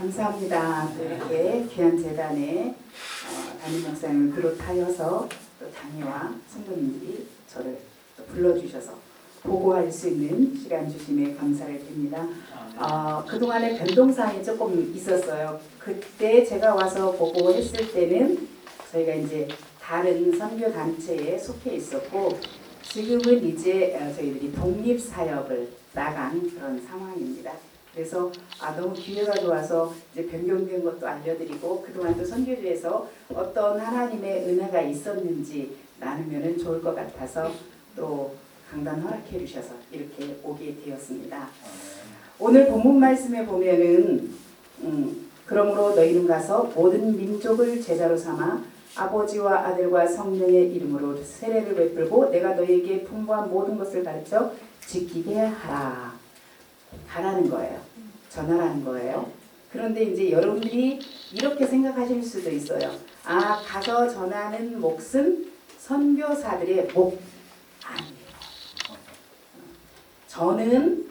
감사합니다. 또 이렇게 귀한 재단에 담임 목사님을 비롯하여서 또 장애와 성도님들이 저를 또 불러주셔서 보고할 수 있는 시간 주심에 감사를 드립니다. 그동안에 변동사항이 조금 있었어요. 그때 제가 와서 보고했을 때는 저희가 이제 다른 선교 단체에 속해 있었고 지금은 이제 저희들이 독립사역을 나간 그런 상황입니다. 그래서 너무 기회가 좋아서 이제 변경된 것도 알려드리고 그동안 또 선교지에서 어떤 하나님의 은혜가 있었는지 나누면 좋을 것 같아서 또 강단 허락해 주셔서 이렇게 오게 되었습니다. 오늘 본문 말씀에 보면은 그러므로 너희는 가서 모든 민족을 제자로 삼아 아버지와 아들과 성령의 이름으로 세례를 베풀고 내가 너희에게 풍부한 모든 것을 가르쳐 지키게 하라. 가라는 거예요. 전하라는 거예요. 그런데 이제 여러분들이 이렇게 생각하실 수도 있어요. 가서 전하는 몫은 선교사들의 몫 아니에요. 저는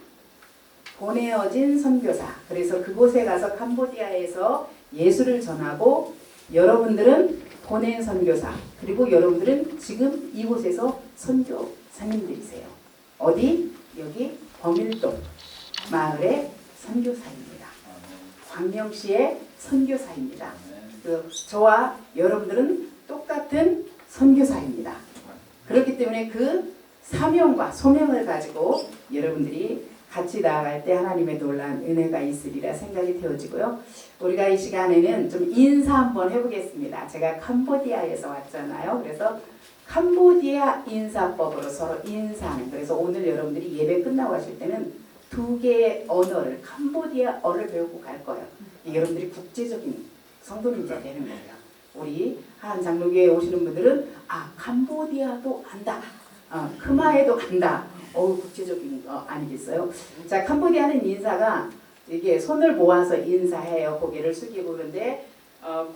보내어진 선교사. 그래서 그곳에 가서 캄보디아에서 예수를 전하고 여러분들은 보낸 선교사. 그리고 여러분들은 지금 이곳에서 선교사님들이세요. 어디? 여기 범일동 마을의 선교사입니다. 광명시의 선교사입니다. 저와 여러분들은 똑같은 선교사입니다. 그렇기 때문에 그 사명과 소명을 가지고 여러분들이 같이 나아갈 때 하나님의 놀라운 은혜가 있으리라 생각이 되어지고요. 우리가 이 시간에는 좀 인사 한번 해보겠습니다. 제가 캄보디아에서 왔잖아요. 그래서 캄보디아 인사법으로 서로 인사하는. 그래서 오늘 여러분들이 예배 끝나고 하실 때는 2개의 언어를 캄보디아어를 배우고 갈 거예요. 여러분들이 국제적인 성도님들이 되는 거예요. 우리 한 장로교에 오시는 분들은 캄보디아도 안다. 크마에도 안다. 국제적인 거 아니겠어요? 자, 캄보디아는 인사가 이게 손을 모아서 인사해요. 고개를 숙이고. 그런데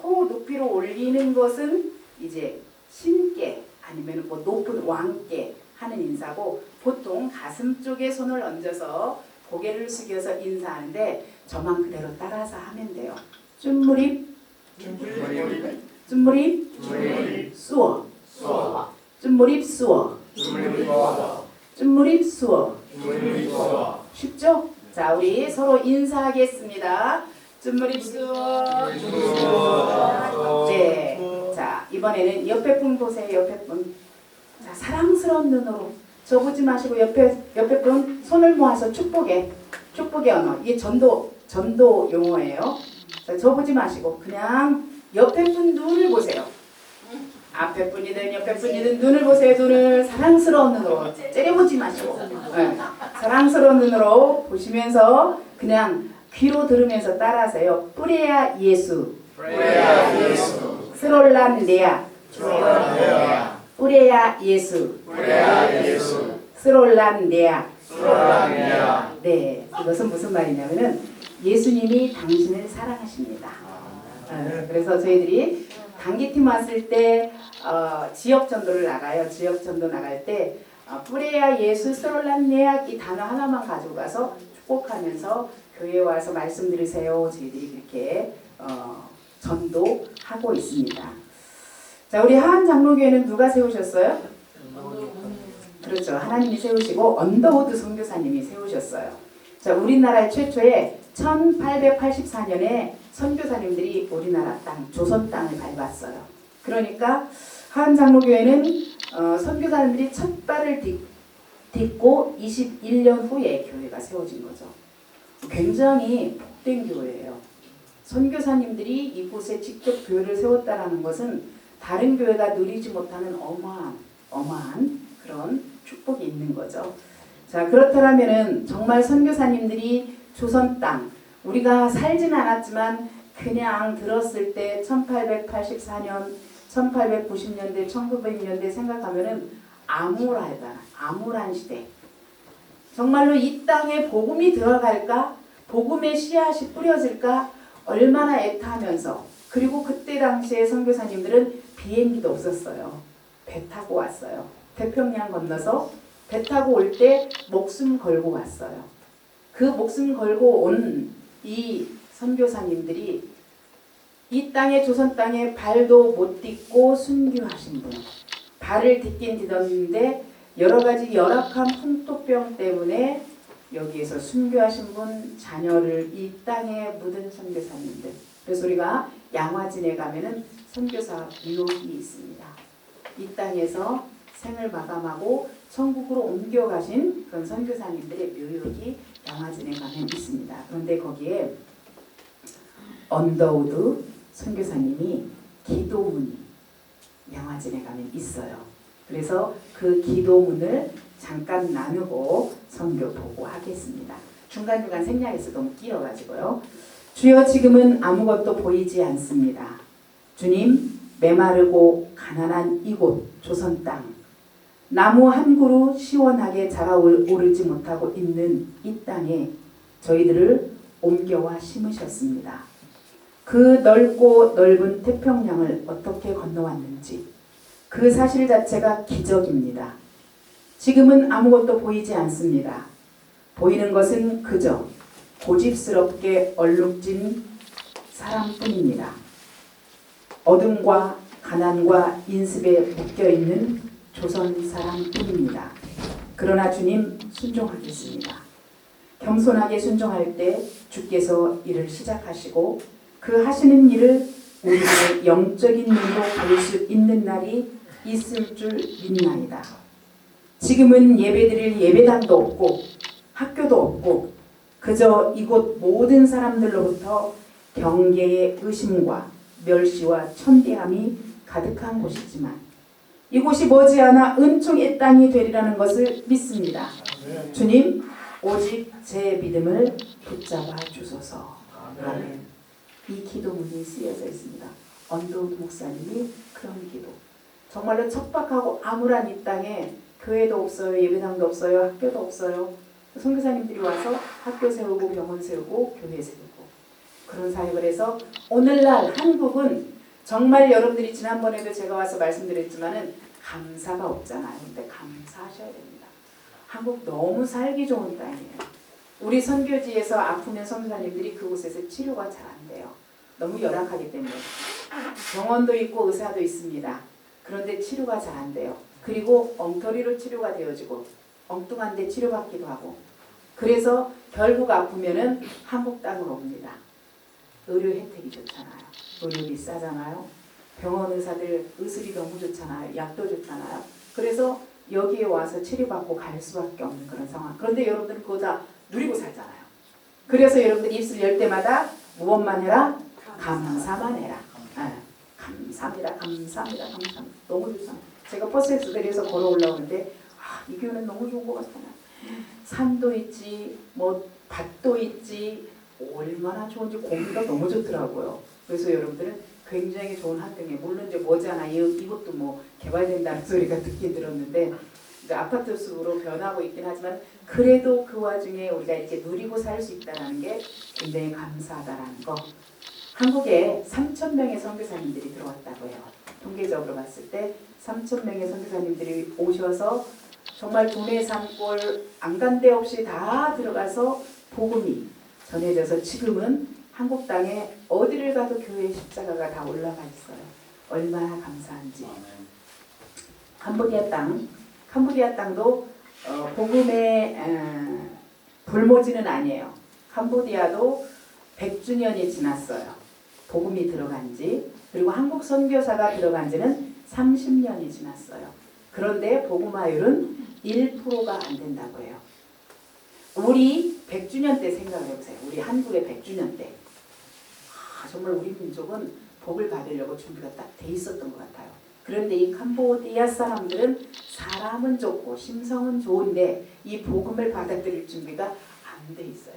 코 높이로 올리는 것은 이제 신께 아니면 뭐 높은 왕께 하는 인사고 보통 가슴 쪽에 손을 얹어서 고개를 숙여서 인사하는데 저만 그대로 따라서 하면 돼요. 쭈무립 쭈무립 수어 쭈무립 수어 쭈무립 수어 쉽죠? 자, 우리 서로 인사하겠습니다. 쭈무립 수어 네. 자, 이번에는 옆에 분 보세요. 옆에 분. 자, 사랑스러운 눈으로 저보지 마시고 옆에 분 손을 모아서 축복의 언어. 이게 전도 용어예요. 자, 저보지 마시고 그냥 옆에 분 눈을 보세요. 앞에 분이든 옆에 분이든 눈을 보세요. 눈을 사랑스러운 눈으로 째려보지 마시고 네. 사랑스러운 눈으로 보시면서 그냥 귀로 들으면서 따라하세요. 뿌레야 예수 스롤란 레아 뿌레야 예수 스롤란 레아 네, 이것은 무슨 말이냐면은 예수님이 당신을 사랑하십니다. 그래서 저희들이 단기팀 왔을 때 지역 전도를 나가요. 지역 전도 나갈 때 뿌레야 예수 스롤란 레아 이 단어 하나만 가지고 가서 축복하면서 교회에 와서 말씀 들으세요. 저희들이 그렇게 전도하고 있습니다. 자, 우리 하안 장로교회는 누가 세우셨어요? 그렇죠. 하나님이 세우시고 언더우드 선교사님이 세우셨어요. 자, 우리나라 최초의 1884년에 선교사님들이 우리나라 땅, 조선 땅을 밟았어요. 그러니까 하안 장로교회는 선교사님들이 첫 발을 딛고 21년 후에 교회가 세워진 거죠. 굉장히 복된 교회예요. 선교사님들이 이곳에 직접 교회를 세웠다는 것은 다른 교회가 누리지 못하는 어마한 그런 축복이 있는 거죠. 자, 그렇다면은 정말 선교사님들이 조선 땅, 우리가 살진 않았지만 그냥 들었을 때 1884년, 1890년대, 1900년대 생각하면은 암울한 시대. 정말로 이 땅에 복음이 들어갈까? 복음의 씨앗이 뿌려질까? 얼마나 애타하면서. 그리고 그때 당시에 선교사님들은 비행기도 없었어요. 배 타고 왔어요. 태평양 건너서 배 타고 올 때 목숨 걸고 왔어요. 그 목숨 걸고 온 이 선교사님들이 이 땅에 조선 땅에 발도 못 딛고 순교하신 분, 발을 딛긴 딛었는데 여러 가지 열악한 풍토병 때문에 여기에서 순교하신 분, 자녀를 이 땅에 묻은 선교사님들. 그래서 우리가 양화진에 가면은 선교사 묘역이 있습니다. 이 땅에서 생을 마감하고 천국으로 옮겨가신 그런 선교사님들의 묘역이 양화진에 가면 있습니다. 그런데 거기에 언더우드 선교사님이 기도문이 양화진에 가면 있어요. 그래서 그 기도문을 잠깐 나누고 선교 보고하겠습니다. 중간중간 생략해서 너무 길어가지고요. 주여 지금은 아무것도 보이지 않습니다. 주님 메마르고 가난한 이곳 조선 땅 나무 한 그루 시원하게 자라오르지 못하고 있는 이 땅에 저희들을 옮겨와 심으셨습니다. 그 넓고 넓은 태평양을 어떻게 건너왔는지 그 사실 자체가 기적입니다. 지금은 아무것도 보이지 않습니다. 보이는 것은 그저 고집스럽게 얼룩진 사람뿐입니다. 어둠과 가난과 인습에 묶여있는 조선 사람뿐입니다. 그러나 주님 순종하겠습니다. 겸손하게 순종할 때 주께서 일을 시작하시고 그 하시는 일을 우리의 영적인 눈으로 볼 수 있는 날이 있을 줄 믿나이다. 지금은 예배드릴 예배당도 없고 학교도 없고 그저 이곳 모든 사람들로부터 경계의 의심과 멸시와 천대함이 가득한 곳이지만 이곳이 머지않아 은총의 땅이 되리라는 것을 믿습니다. 주님 오직 제 믿음을 붙잡아 주소서. 아멘. 이 기도문이 쓰여져 있습니다. 언더우드 목사님이 그런 기도. 정말로 척박하고 암울한 이 땅에 교회도 없어요. 예배당도 없어요. 학교도 없어요. 선교사님들이 와서 학교 세우고 병원 세우고 교회 세우고 그런 사역을 해서 오늘날 한국은 정말 여러분들이 지난번에도 제가 와서 말씀드렸지만은 감사가 없잖아요. 근데 감사하셔야 됩니다. 한국 너무 살기 좋은 땅이에요. 우리 선교지에서 아프면 선교사님들이 그곳에서 치료가 잘 안 돼요. 너무 열악하기 때문에. 병원도 있고 의사도 있습니다. 그런데 치료가 잘 안 돼요. 그리고 엉터리로 치료가 되어지고 엉뚱한데 치료받기도 하고 그래서 결국 아프면은 한국 땅으로 옵니다. 의료 혜택이 좋잖아요. 의료 비싸잖아요. 병원 의사들 의술이 너무 좋잖아요. 약도 좋잖아요. 그래서 여기에 와서 치료받고 갈 수밖에 없는 그런 상황. 그런데 여러분들은 그거 다 누리고 살잖아요. 그래서 여러분들이 입술 열 때마다 무엇만 해라? 감사만 해라. 네. 감사합니다. 감사합니다. 감사합니다. 너무 좋잖아요. 제가 버스에서 내려서 걸어 올라오는데 이 교회는 너무 좋은 것 같아요. 산도 있지, 뭐 밭도 있지, 얼마나 좋은지 공기가 너무 좋더라고요. 그래서 여러분들은 굉장히 좋은 환경에 물론 이제 머지않아 이것도 뭐 개발된다는 소리가 듣긴 들었는데 이제 아파트 숲으로 변하고 있긴 하지만 그래도 그 와중에 우리가 이렇게 누리고 살 수 있다는 게 굉장히 감사하다라는 거. 한국에 3,000명의 선교사님들이 들어왔다고 해요. 통계적으로 봤을 때 3,000명의 선교사님들이 오셔서 정말 동네 산골 안 간 데 없이 다 들어가서 복음이 전해져서 지금은 한국 땅에 어디를 가도 교회 십자가가 다 올라가 있어요. 얼마나 감사한지. 캄보디아 땅도 복음의 불모지는 아니에요. 캄보디아도 100주년이 지났어요. 복음이 들어간 지. 그리고 한국 선교사가 들어간 지는 30년이 지났어요. 그런데 복음화율은 1%가 안 된다고 해요. 우리 100주년 때 생각을 해보세요. 우리 한국의 100주년 때. 정말 우리 민족은 복을 받으려고 준비가 딱 돼 있었던 것 같아요. 그런데 이 캄보디아 사람들은 사람은 좋고 심성은 좋은데 이 복음을 받아들일 준비가 안 돼 있어요.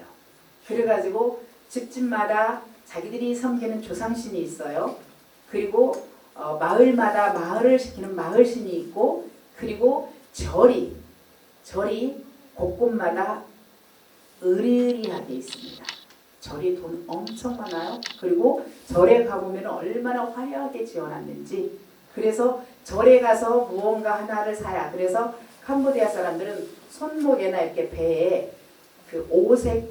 그래가지고 집집마다 자기들이 섬기는 조상신이 있어요. 그리고 마을마다 마을을 지키는 마을신이 있고 그리고 절이 곳곳마다 으리으리하게 있습니다. 절이 돈 엄청 많아요. 그리고 절에 가보면 얼마나 화려하게 지어놨는지. 그래서 절에 가서 무언가 하나를 사야. 그래서 캄보디아 사람들은 손목에나 이렇게 배에 그 오색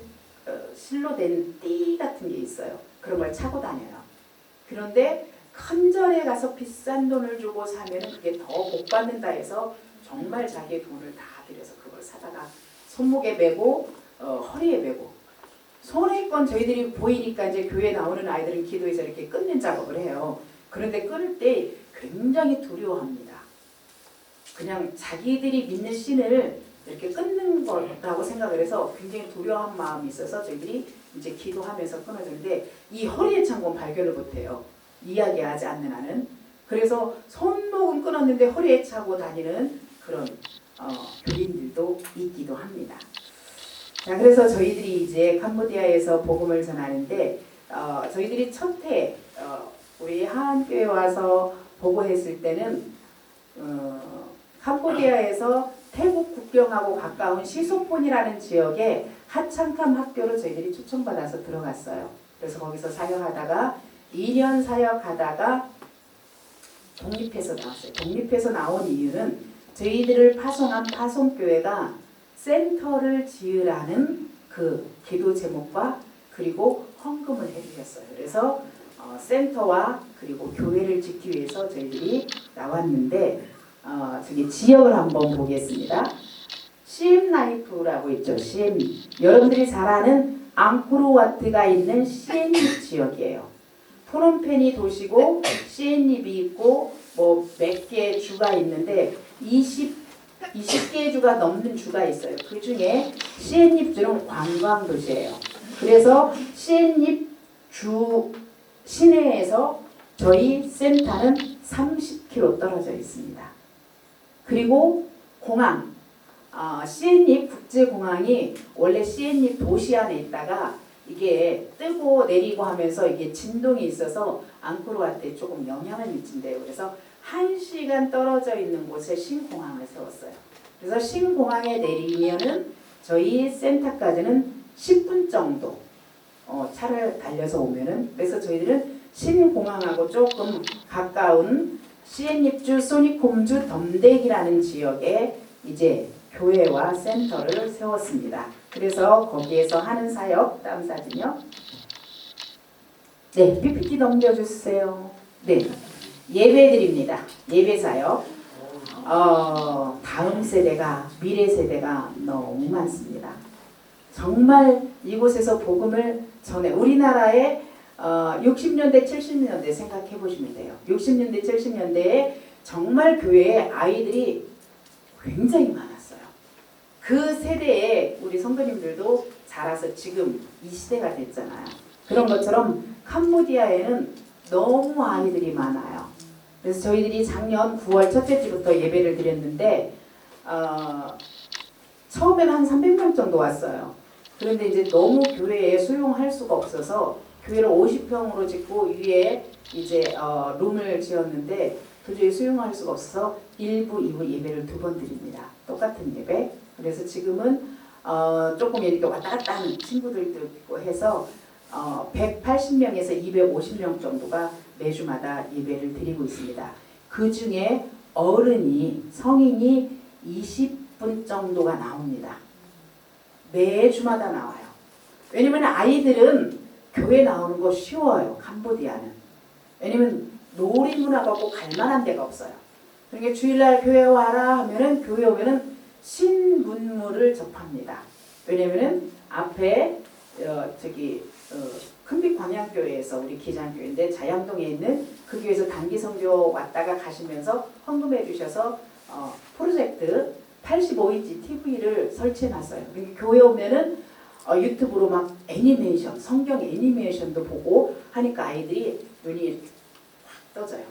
실로 된 띠 같은 게 있어요. 그런 걸 차고 다녀요. 그런데 큰 절에 가서 비싼 돈을 주고 사면은 그게 더 복 받는다 해서 정말 자기의 돈을 다 들여서 그걸 사다가 손목에 메고 허리에 메고 손에 건 저희들이 보이니까 이제 교회 나오는 아이들은 기도해서 이렇게 끊는 작업을 해요. 그런데 끊을 때 굉장히 두려워합니다. 그냥 자기들이 믿는 신을 이렇게 끊는 거라고 생각을 해서 굉장히 두려워한 마음이 있어서 저희들이 이제 기도하면서 끊어주는데 이 허리에 찬 건 발견을 못해요. 이야기하지 않는 한은. 그래서 손목은 끊었는데 허리에 차고 다니는 그런 교인들도 있기도 합니다. 자, 그래서 저희들이 이제 캄보디아에서 복음을 전하는데 저희들이 첫해 우리 하안교회 와서 보고했을 때는 캄보디아에서 태국 국경하고 가까운 시소폰이라는 지역에 하창캄 학교로 저희들이 초청받아서 들어갔어요. 그래서 거기서 사역하다가 2년 사역하다가 독립해서 나왔어요. 독립해서 나온 이유는 저희들을 파송한 파송교회가 센터를 지으라는 그 기도 제목과 그리고 헌금을 해주셨어요. 그래서 센터와 그리고 교회를 짓기 위해서 저희들이 나왔는데 저기 지역을 한번 보겠습니다. 시엠나이프라고 있죠. 시엠. 여러분들이 잘 아는 앙코르와트가 있는 시엠립 지역이에요. 프놈펜이 도시고 시엠립이 있고 뭐 몇 개의 주가 있는데 20개의 주가 넘는 주가 있어요. 그 중에 시엠립 주는 관광 도시예요. 그래서 시엠립 주 시내에서 저희 센터는 30km 떨어져 있습니다. 그리고 공항, 시엔립 국제공항이 원래 시엔립 도시 안에 있다가 이게 뜨고 내리고 하면서 이게 진동이 있어서 앙코르와트에 조금 영향을 미친대요. 그래서 1시간 떨어져 있는 곳에 신공항을 세웠어요. 그래서 신공항에 내리면은 저희 센터까지는 10분 정도 차를 달려서 오면은, 그래서 저희들은 신공항하고 조금 가까운 시엔립주 소니콤주 덤덱이라는 지역에 이제 교회와 센터를 세웠습니다. 그래서 거기에서 하는 사역, 다음 사진요. 네, PPT 넘겨주세요. 네, 예배드립니다. 예배 사역. 다음 세대가, 미래 세대가 너무 많습니다. 정말 이곳에서 복음을 전해, 우리나라에 60년대, 70년대 생각해 보시면 돼요. 60년대, 70년대에 정말 교회에 아이들이 굉장히 많았어요. 그 세대에 우리 성도님들도 자라서 지금 이 시대가 됐잖아요. 그런 것처럼 캄보디아에는 너무 아이들이 많아요. 그래서 저희들이 작년 9월 첫째 주부터 예배를 드렸는데 처음에는 한 300명 정도 왔어요. 그런데 이제 너무 교회에 수용할 수가 없어서 교회를 50평으로 짓고 위에 이제 룸을 지었는데 도저히 수용할 수가 없어서 1부, 2부 예배를 2번 드립니다. 똑같은 예배. 그래서 지금은 조금 이렇게 왔다 갔다 하는 친구들도 있고 해서 180명에서 250명 정도가 매주마다 예배를 드리고 있습니다. 그 중에 어른이, 성인이 20분 정도가 나옵니다. 매주마다 나와요. 왜냐면 아이들은 교회 나오는 거 쉬워요. 캄보디아는. 왜냐면 놀이문화가 꼭 갈만한 데가 없어요. 그러니까 주일날 교회 와라 하면은 교회 오면은 신문물을 접합니다. 왜냐면은 앞에 큰빛 광양교회에서 우리 기장교회인데 자양동에 있는 그 교회에서 단기 선교 왔다가 가시면서 헌금해 주셔서 프로젝트 85인치 TV를 설치해 놨어요. 그러니까 교회 오면은 유튜브로 막 애니메이션, 성경 애니메이션도 보고 하니까 아이들이 눈이 확 떠져요.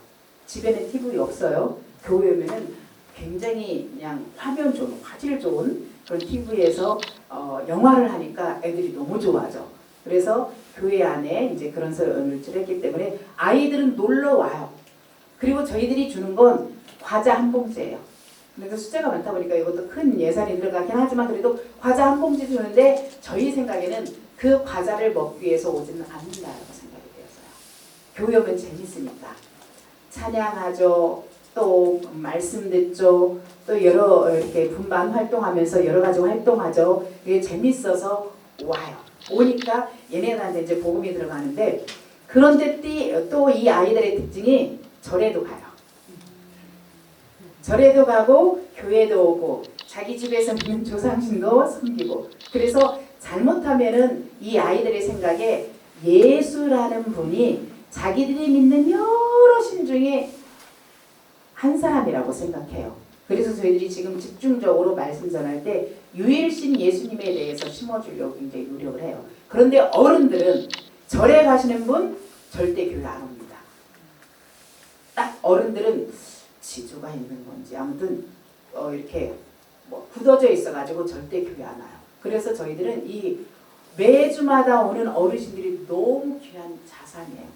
집에는 TV 없어요. 교회 오면은 굉장히 그냥 화면 좋은, 화질 좋은 그런 TV에서 영화를 하니까 애들이 너무 좋아하죠. 그래서 교회 안에 이제 그런 설을 했기 때문에 아이들은 놀러 와요. 그리고 저희들이 주는 건 과자 한 봉지예요. 그래서 숫자가 많다 보니까 이것도 큰 예산이 들어가긴 하지만 그래도 과자 한 봉지 주는데 저희 생각에는 그 과자를 먹기 위해서 오지는 않는다라고 생각이 되었어요. 교회 오면 재밌으니까. 찬양하죠. 또 말씀 듣죠. 또 여러 이렇게 분반 활동하면서 여러 가지 활동하죠. 이게 재밌어서 와요. 오니까 얘네들한테 이제 복음이 들어가는데 그런데 또 이 아이들의 특징이 절에도 가요. 절에도 가고 교회도 오고 자기 집에서 있는 조상신도 섬기고 그래서 잘못하면은 이 아이들의 생각에 예수라는 분이 자기들이 믿는 여러 신 중에 한 사람이라고 생각해요. 그래서 저희들이 지금 집중적으로 말씀 전할 때 유일신 예수님에 대해서 심어주려고 굉장히 노력을 해요. 그런데 어른들은 절에 가시는 분 절대 교회 안 옵니다. 딱 어른들은 지주가 있는 건지 아무튼 이렇게 뭐 굳어져 있어가지고 절대 교회 안 와요. 그래서 저희들은 이 매주마다 오는 어르신들이 너무 귀한 자산이에요.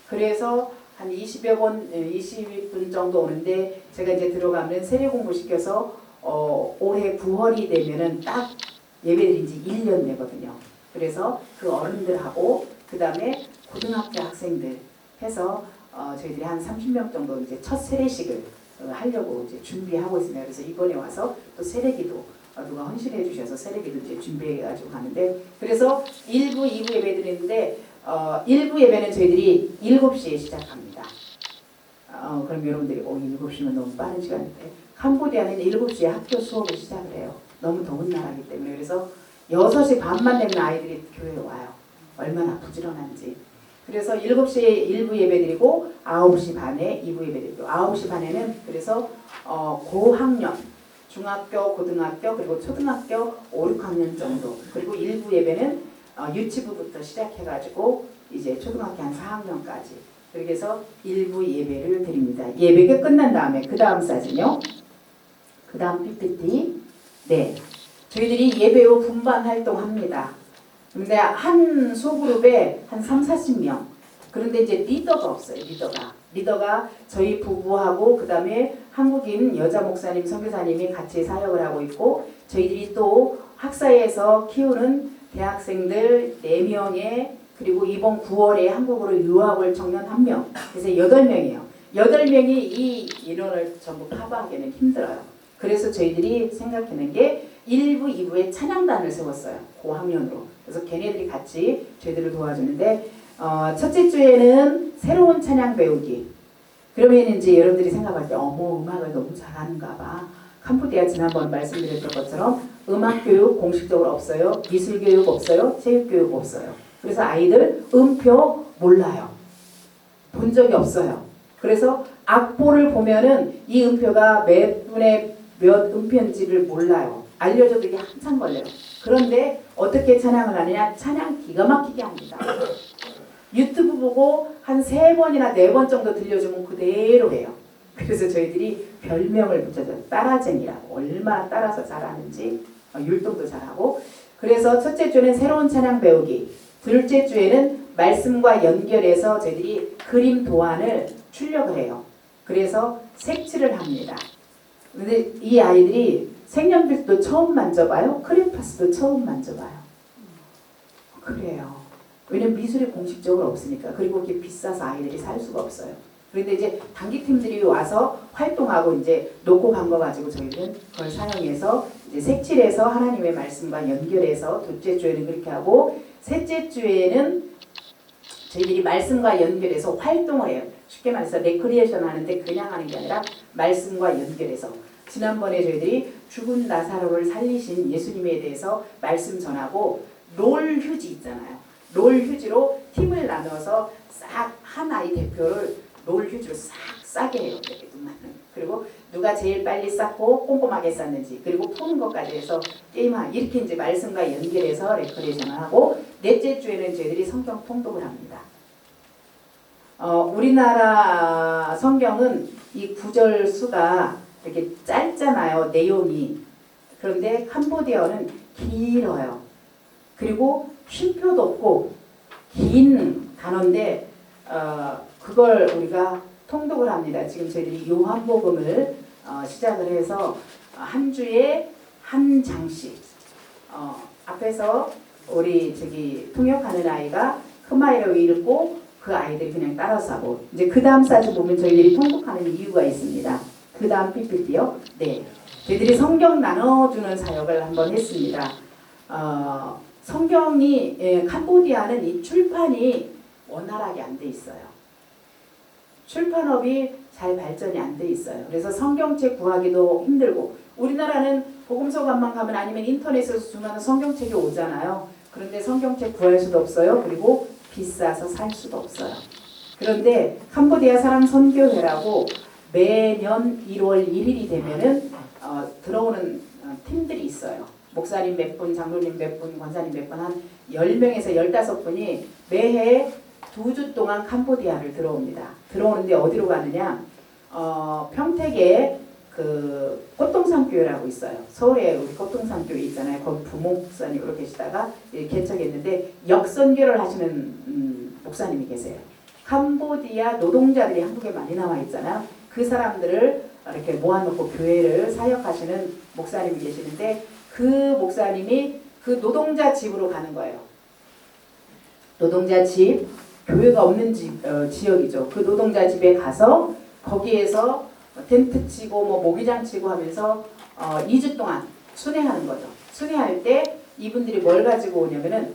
그래서 한 20분 정도 오는데 제가 이제 들어가면 세례 공부 시켜서 올해 9월이 되면은 딱 예배드린 지 1년 되거든요. 그래서 그 어른들하고 그 다음에 고등학교 학생들 해서 저희들이 한 30명 정도 이제 첫 세례식을 하려고 이제 준비하고 있습니다. 그래서 이번에 와서 또 세례기도 누가 헌신해 주셔서 세례기도 이제 준비해 가지고 가는데 그래서 1부, 2부 예배 드리는데 1부 예배는 저희들이 7시에 시작합니다. 그럼 여러분들이 7시면 너무 빠른 시간인데 캄보디아는 7시에 학교 수업을 시작을 해요. 너무 더운 나라이기 때문에 그래서 6시 반만 되면 아이들이 교회에 와요. 얼마나 부지런한지. 그래서 7시에 1부 예배 드리고 9시 반에 2부 예배 드리고 9시 반에는 그래서 고학년 중학교, 고등학교 그리고 초등학교 5, 6학년 정도 그리고 1부 예배는 유치부부터 시작해가지고 이제 초등학교 한 4학년까지 그렇게 해서 1부 예배를 드립니다. 예배가 끝난 다음에 그 다음 사진요. 그 다음 PPT. 네, 저희들이 예배 후 분반 활동합니다. 근데 한 소그룹에 한 3, 40명. 그런데 이제 리더가 없어요. 리더가 저희 부부하고 그 다음에 한국인 여자 목사님, 선교사님이 같이 사역을 하고 있고 저희들이 또 학사에서 키우는 대학생들 4명에 그리고 이번 9월에 한국으로 유학 올 청년 1명. 그래서 8명이에요. 8명이 이 인원을 전부 커버하기는 힘들어요. 그래서 저희들이 생각하는 게 1부, 2부에 찬양단을 세웠어요. 고학년으로. 그래서 걔네들이 같이 저희들을 도와주는데 첫째 주에는 새로운 찬양 배우기. 그러면 이제 여러분들이 생각할 때 어머 음악을 너무 잘하는가 봐. 캄보디아 지난번 말씀드렸던 것처럼 음악교육 공식적으로 없어요. 미술교육 없어요. 체육교육 없어요. 그래서 아이들 음표 몰라요. 본 적이 없어요. 그래서 악보를 보면은 이 음표가 몇 분의 몇 음표인지를 몰라요. 알려줘도 이게 한참 걸려요. 그런데 어떻게 찬양을 하느냐? 찬양 기가 막히게 합니다. 유튜브 보고 한 3번이나 4번 정도 들려주면 그대로 해요. 그래서 저희들이 별명을 붙여줘요. 따라쟁이라고. 얼마나 따라서 잘하는지 율동도 잘하고. 그래서 첫째 주에는 새로운 찬양 배우기. 둘째 주에는 말씀과 연결해서 저희들이 그림 도안을 출력을 해요. 그래서 색칠을 합니다. 근데 이 아이들이 색연필도 처음 만져봐요. 크레파스도 처음 만져봐요. 그래요. 왜냐면 미술이 공식적으로 없으니까. 그리고 그게 비싸서 아이들이 살 수가 없어요. 그런데 이제 단기팀들이 와서 활동하고 이제 놓고 간 거 가지고 저희는 그걸 사용해서 이제 색칠해서 하나님의 말씀과 연결해서 둘째 주에는 그렇게 하고 셋째 주에는 저희들이 말씀과 연결해서 활동을 해요. 쉽게 말해서 레크리에이션 하는데 그냥 하는 게 아니라 말씀과 연결해서 지난번에 저희들이 죽은 나사로를 살리신 예수님에 대해서 말씀 전하고 롤 휴지 있잖아요. 롤 휴지로 팀을 나눠서 싹 한 아이 대표를 롤 휴지로 싹 싸게 해요. 이렇게 눈맞는. 그리고 누가 제일 빨리 쌓고 꼼꼼하게 쌓는지 그리고 푸는 것까지 해서 게임하는 이렇게 이제 말씀과 연결해서 레크레이션을 하고 넷째 주에는 저희들이 성경 통독을 합니다. 우리나라 성경은 이 구절 수가 이렇게 짧잖아요. 내용이. 그런데 캄보디아어는 길어요. 그리고 쉼표도 없고 긴 단어인데 그걸 우리가 통독을 합니다. 지금 저희들이 요한복음을 시작을 해서 한 주에 한 장씩 앞에서 우리 통역하는 아이가 크마이로 읽고 그 아이들이 그냥 따라서 하고 이제 그 다음 사진 보면 저희들이 통독하는 이유가 있습니다. 그 다음 PPT요. 네, 저희들이 성경 나눠주는 사역을 한번 했습니다. 성경이 캄보디아는 이 출판이 원활하게 안 돼 있어요. 출판업이 잘 발전이 안 돼 있어요. 그래서 성경책 구하기도 힘들고 우리나라는 복음서관만 가면 아니면 인터넷에서 주문하는 성경책이 오잖아요. 그런데 성경책 구할 수도 없어요. 그리고 비싸서 살 수도 없어요. 그런데 캄보디아 사랑선교회라고 매년 1월 1일이 되면은 들어오는 팀들이 있어요. 목사님 몇 분, 장로님 몇 분, 권사님 몇 분, 한 10명에서 15분이 매해 2주 동안 캄보디아를 들어옵니다. 들어오는데 어디로 가느냐? 평택에 그 꽃동산교회라고 있어요. 서울에 우리 꽃동산교회 있잖아요. 거기 부목사님으로 계시다가 개척했는데 역선교를 하시는 목사님이 계세요. 캄보디아 노동자들이 한국에 많이 나와 있잖아요. 그 사람들을 이렇게 모아놓고 교회를 사역하시는 목사님이 계시는데 그 목사님이 그 노동자 집으로 가는 거예요. 노동자 집, 교회가 없는 지역이죠. 그 노동자 집에 가서 거기에서 텐트 치고 뭐 모기장 치고 하면서 2주 동안 순회하는 거죠. 순회할 때 이분들이 뭘 가지고 오냐면은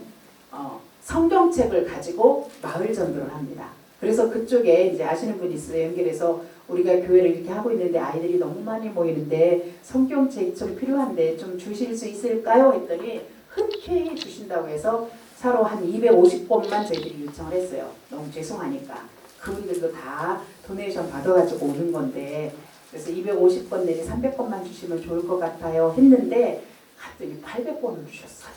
성경책을 가지고 마을 전도를 합니다. 그래서 그쪽에 이제 아시는 분이 있어요. 연결해서 우리가 교회를 이렇게 하고 있는데 아이들이 너무 많이 모이는데 성경책이 좀 필요한데 좀 주실 수 있을까요? 했더니 흔쾌히 주신다고 해서 사로 한 250권만 저희들이 요청을 했어요. 너무 죄송하니까. 그분들도 다 도네이션 받아가지고 오는 건데 그래서 250권 내지 300권만 주시면 좋을 것 같아요 했는데 갑자기 800권을 주셨어요.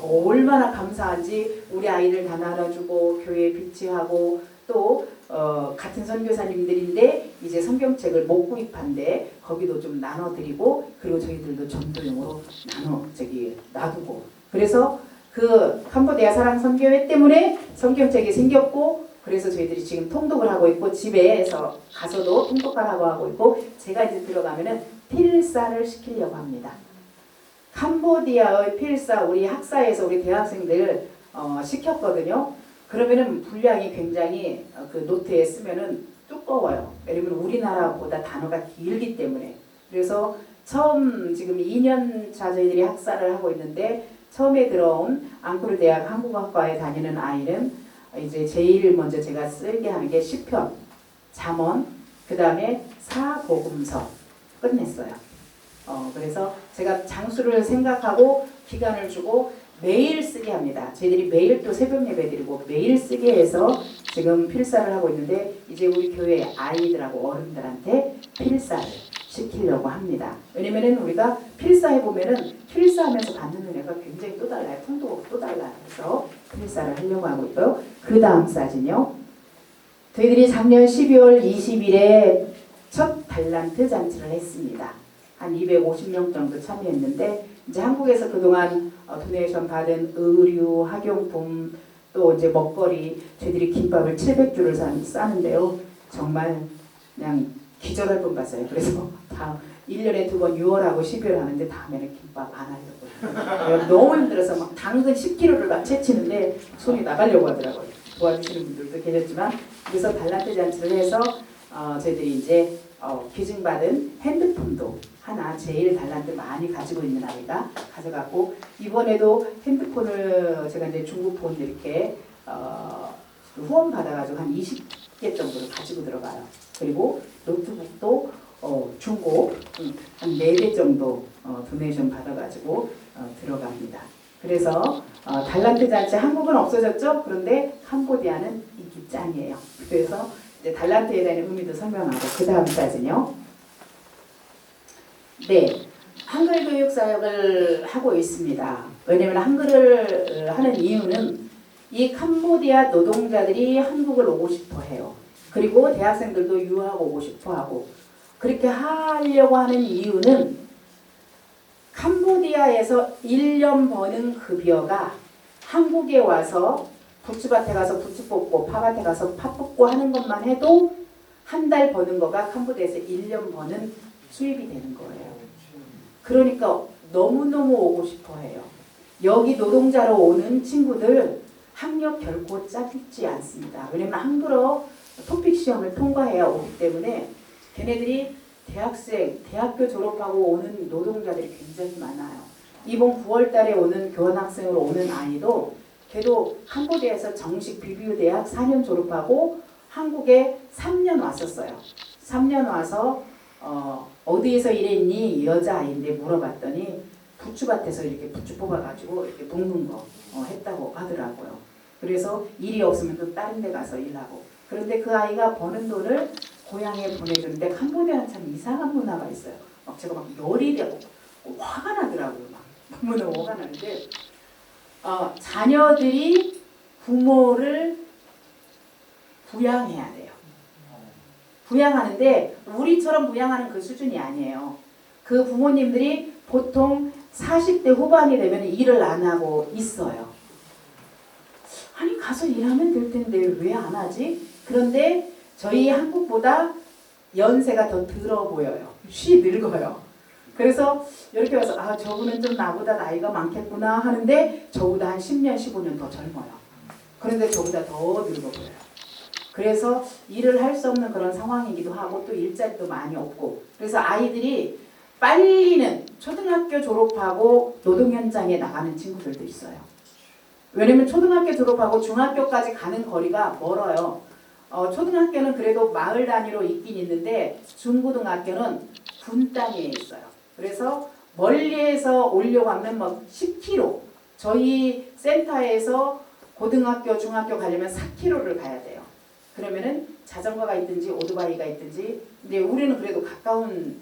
얼마나 감사한지 우리 아이들 다 나눠주고 교회에 비치하고 또 같은 선교사님들인데 이제 성경책을 못 구입한데 거기도 좀 나눠드리고 그리고 저희들도 전도용으로 놔두고 그래서 그 캄보디아 사랑선교회 때문에 성경책이 생겼고 그래서 저희들이 지금 통독을 하고 있고 집에서 가서도 통독을 하고 있고 제가 이제 들어가면은 필사를 시키려고 합니다. 캄보디아의 필사 우리 학사에서 우리 대학생들 시켰거든요. 그러면은 분량이 굉장히 그 노트에 쓰면은 두꺼워요. 왜냐면 우리나라보다 단어가 길기 때문에. 그래서 처음 지금 2년차 저희들이 학사를 하고 있는데 처음에 들어온 앙코르 대학 한국어학과에 다니는 아이는 이제 제일 먼저 제가 쓸게 하는 게 시편, 잠언, 그 다음에 사복음서 끝냈어요. 그래서 제가 장수를 생각하고 기간을 주고 매일 쓰게 합니다. 저희들이 매일 또 새벽 예배 드리고 매일 쓰게 해서 지금 필사를 하고 있는데 이제 우리 교회 아이들하고 어른들한테 필사를 시키려고 합니다. 왜냐면은 우리가 필사해보면은 필사하면서 받는 은혜가 굉장히 또 달라요. 풍도가 또 달라요. 그래서 필사를 하려고 하고 있고요. 그 다음 사진요. 저희들이 작년 12월 20일에 첫 달란트 잔치를 했습니다. 한 250명 정도 참여했는데 이제 한국에서 그동안 도네이션 받은 의류, 학용품 또 이제 먹거리 저희들이 김밥을 700주를 싸는데요. 정말 그냥 기절할 뻔 봤어요. 그래서 다음 1년에 2번 6월하고 12월 하는데 다음에는 김밥 안 하려고 너무 힘들어서 막 당근 10kg를 막 채치는데 손이 나가려고 하더라고요. 도와주시는 분들도 계셨지만 그래서 달란트 잔치를 해서 저희들이 이제 기증받은 핸드폰도 하나 제일 달란트 많이 가지고 있는 아이가 가져갔고 이번에도 핸드폰을 제가 이제 중국 폰 이렇게 후원 받아가지고 한 20개 정도를 가지고 들어가요. 그리고 노트북도 중고 한 4개 정도 도네이션 받아가지고 들어갑니다. 그래서 달란트 잔치 한국은 없어졌죠. 그런데 캄보디아는 인기 짱이에요. 그래서 이제 달란트에 대한 의미도 설명하고 그 다음 사진요. 네, 한글 교육 사역을 하고 있습니다. 왜냐하면 한글을 하는 이유는 이 캄보디아 노동자들이 한국을 오고 싶어 해요. 그리고 대학생들도 유학 오고 싶어 하고 그렇게 하려고 하는 이유는 캄보디아에서 1년 버는 급여가 한국에 와서 부추밭에 가서 부추 뽑고 파밭에 가서 파 뽑고 하는 것만 해도 한 달 버는 거가 캄보디아에서 1년 버는 수입이 되는 거예요. 그러니까 너무너무 오고 싶어 해요. 여기 노동자로 오는 친구들 학력 결코 짧지 않습니다. 왜냐면 한글어 토픽 시험을 통과해야 오기 때문에 걔네들이 대학교 졸업하고 오는 노동자들이 굉장히 많아요. 이번 9월 달에 오는 교환학생으로 오는 아이도 걔도 캄보디아에서 정식 비비유 대학 4년 졸업하고 한국에 3년 왔었어요. 3년 와서 어디에서 일했니? 여자아이인데 물어봤더니 부추밭에서 이렇게 부추 뽑아가지고 이렇게 볶는 거 했다고 하더라고요. 그래서 일이 없으면 또 다른 데 가서 일하고. 그런데 그 아이가 버는 돈을 고향에 보내주는데 캄보디아는 참 이상한 문화가 있어요. 막 제가 막 열이 되고 화가 나더라고요. 막 너무너무 화가 나는데 자녀들이 부모를 부양해야 돼요. 부양하는데 우리처럼 부양하는 그 수준이 아니에요. 그 부모님들이 보통 40대 후반이 되면 일을 안 하고 있어요. 아니 가서 일하면 될 텐데 왜 안 하지? 그런데 저희 한국보다 연세가 더 들어 보여요. 쉬 늙어요. 그래서 이렇게 와서 저분은 좀 나보다 나이가 많겠구나 하는데 저보다 한 10년, 15년 더 젊어요. 그런데 저보다 더 늙어 보여요. 그래서 일을 할 수 없는 그런 상황이기도 하고 또 일자리도 많이 없고 그래서 아이들이 빨리는 초등학교 졸업하고 노동 현장에 나가는 친구들도 있어요. 왜냐면 초등학교 졸업하고 중학교까지 가는 거리가 멀어요. 초등학교는 그래도 마을 단위로 있긴 있는데 중고등학교는 군 단위에 있어요. 그래서 멀리에서 오려고 하면 뭐 10km 저희 센터에서 고등학교, 중학교 가려면 4km를 가야 돼요. 그러면은 자전거가 있든지 오토바이가 있든지 근데 우리는 그래도 가까운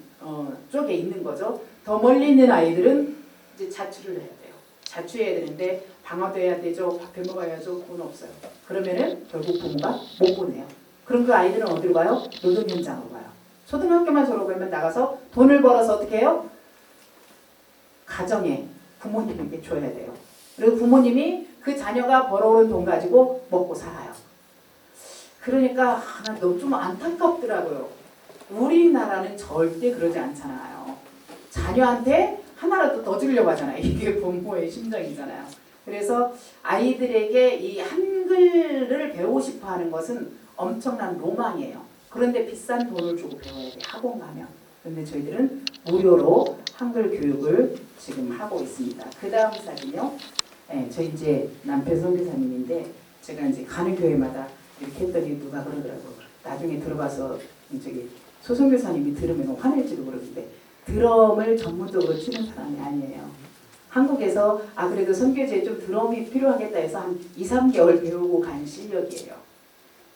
쪽에 있는 거죠. 더 멀리 있는 아이들은 이제 자취를 해야 돼요. 자취해야 되는데 방학도 해야 되죠. 밥해 먹어야죠. 돈 없어요. 그러면은 결국 부모가 못 보내요. 그럼 그 아이들은 어디로 가요? 노동 현장으로 가요. 초등학교만 졸업하면 나가서 돈을 벌어서 어떻게 해요? 가정에 부모님에게 줘야 돼요. 그리고 부모님이 그 자녀가 벌어오는 돈 가지고 먹고 살아요. 그러니까 나 너무 좀 안타깝더라고요. 우리나라는 절대 그러지 않잖아요. 자녀한테 하나라도 더 주려고 하잖아요. 이게 부모의 심정이잖아요. 그래서 아이들에게 이 한글을 배우고 싶어 하는 것은 엄청난 로망이에요. 그런데 비싼 돈을 주고 배워야 돼. 학원 가면. 그런데 저희들은 무료로 한글 교육을 지금 하고 있습니다. 그 다음 사진요. 네, 저희 이제 남편 선교사님인데 제가 이제 가는 교회마다 이렇게 했더니 누가 그러더라고요. 나중에 들어가서 저기 소선교사님이 들으면 화낼지도 모르는데 드럼을 전문적으로 치는 사람이 아니에요. 한국에서 그래도 선교제에 좀 드럼이 필요하겠다 해서 한 2, 3개월 배우고 간 실력이에요.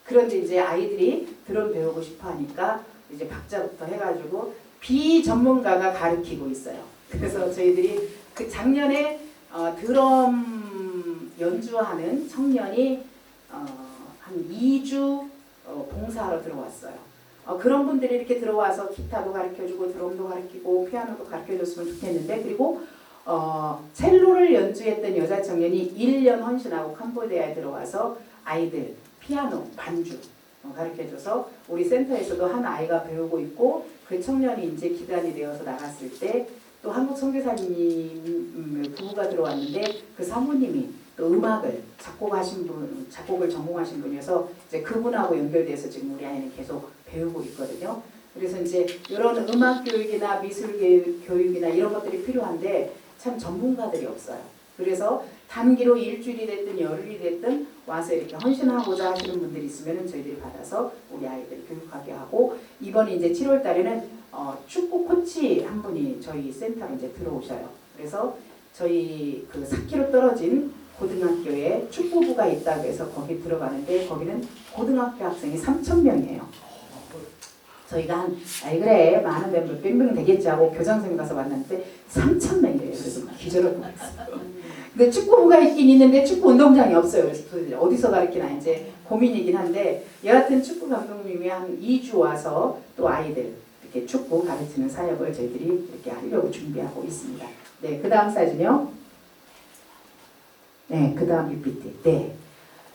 그런데 이제 아이들이 드럼 배우고 싶어 하니까 이제 박자부터 해가지고 비전문가가 가르치고 있어요. 그래서 저희들이 그 작년에 드럼 연주하는 청년이 한 2주 봉사하러 들어왔어요. 그런 분들이 이렇게 들어와서 기타도 가르쳐주고 드럼도 가르치고 피아노도 가르쳐줬으면 좋겠는데 그리고 첼로를 연주했던 여자 청년이 1년 헌신하고 캄보디아에 들어와서 아이들 피아노 반주 가르쳐줘서 우리 센터에서도 한 아이가 배우고 있고 그 청년이 이제 기단이 되어서 나갔을 때 또 한국 선교사님 부부가 들어왔는데 그 사모님이 또 음악을 작곡을 전공하신 분이어서 이제 그분하고 연결돼서 지금 우리 아이는 계속 배우고 있거든요. 그래서 이제 이런 음악 교육이나 미술 교육이나 이런 것들이 필요한데 참 전문가들이 없어요. 그래서 단기로 일주일이 됐든 열흘이 됐든 와서 이렇게 헌신하고자 하시는 분들이 있으면 저희들이 받아서 우리 아이들 교육하게 하고 이번에 이제 7월 달에는 축구 코치 한 분이 저희 센터로 이제 들어오셔요. 그래서 저희 그 4km 떨어진 고등학교에 축구부가 있다고 해서 거기 들어가는데 거기는 고등학교 학생이 3,000명이에요. 저희가 그래 많은 멤버 빙빙 되겠지 하고 교장선생님 가서 만났는데 3,000명이래요. 그래서 기절을 못했어요. 근데 축구부가 있긴 있는데 축구 운동장이 없어요. 그래서 어디서 가르치나 이제 고민이긴 한데 여하튼 축구 감독님이 한 2주 와서 또 아이들 이렇게 축구 가르치는 사역을 저희들이 이렇게 하려고 준비하고 있습니다. 네, 그 다음 사진요. 네, 그 다음 PPT. 네,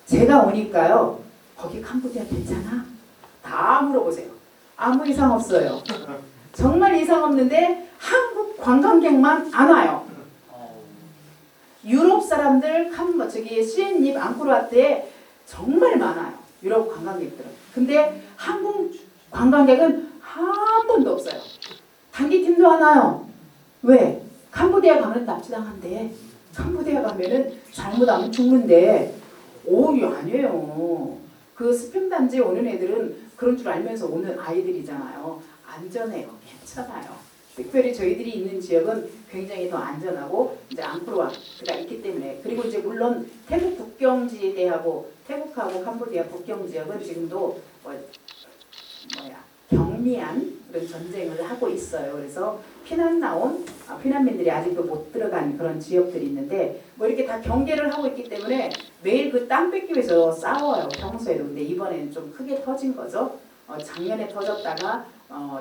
제가 오니까요. 거기 캄보디아 괜찮아? 다 물어보세요. 아무 이상 없어요. 정말 이상 없는데 한국 관광객만 안 와요. 유럽 사람들 시엔립 앙코르와트에 정말 많아요. 유럽 관광객들은. 근데 한국 관광객은 한 번도 없어요. 단기팀도 안 와요. 왜? 캄보디아 가면 납치당한대. 캄보디아 가면은 잘못하면 죽는데. 오이 아니에요. 그 스팸단지에 오는 애들은 그런 줄 알면서 오는 아이들이잖아요. 안전해요. 괜찮아요. 특별히 저희들이 있는 지역은 굉장히 더 안전하고 이제 앙코르와트가 있기 때문에, 그리고 이제 물론 태국 국경지대하고 태국하고 캄보디아 국경 지역은 지금도 경미한 그런 전쟁을 하고 있어요. 그래서 피난민들이 아직도 못 들어간 그런 지역들이 있는데 뭐 이렇게 다 경계를 하고 있기 때문에 매일 그 땅 뺏기 위해서 싸워요. 평소에도. 근데 이번에는 좀 크게 터진 거죠. 작년에 터졌다가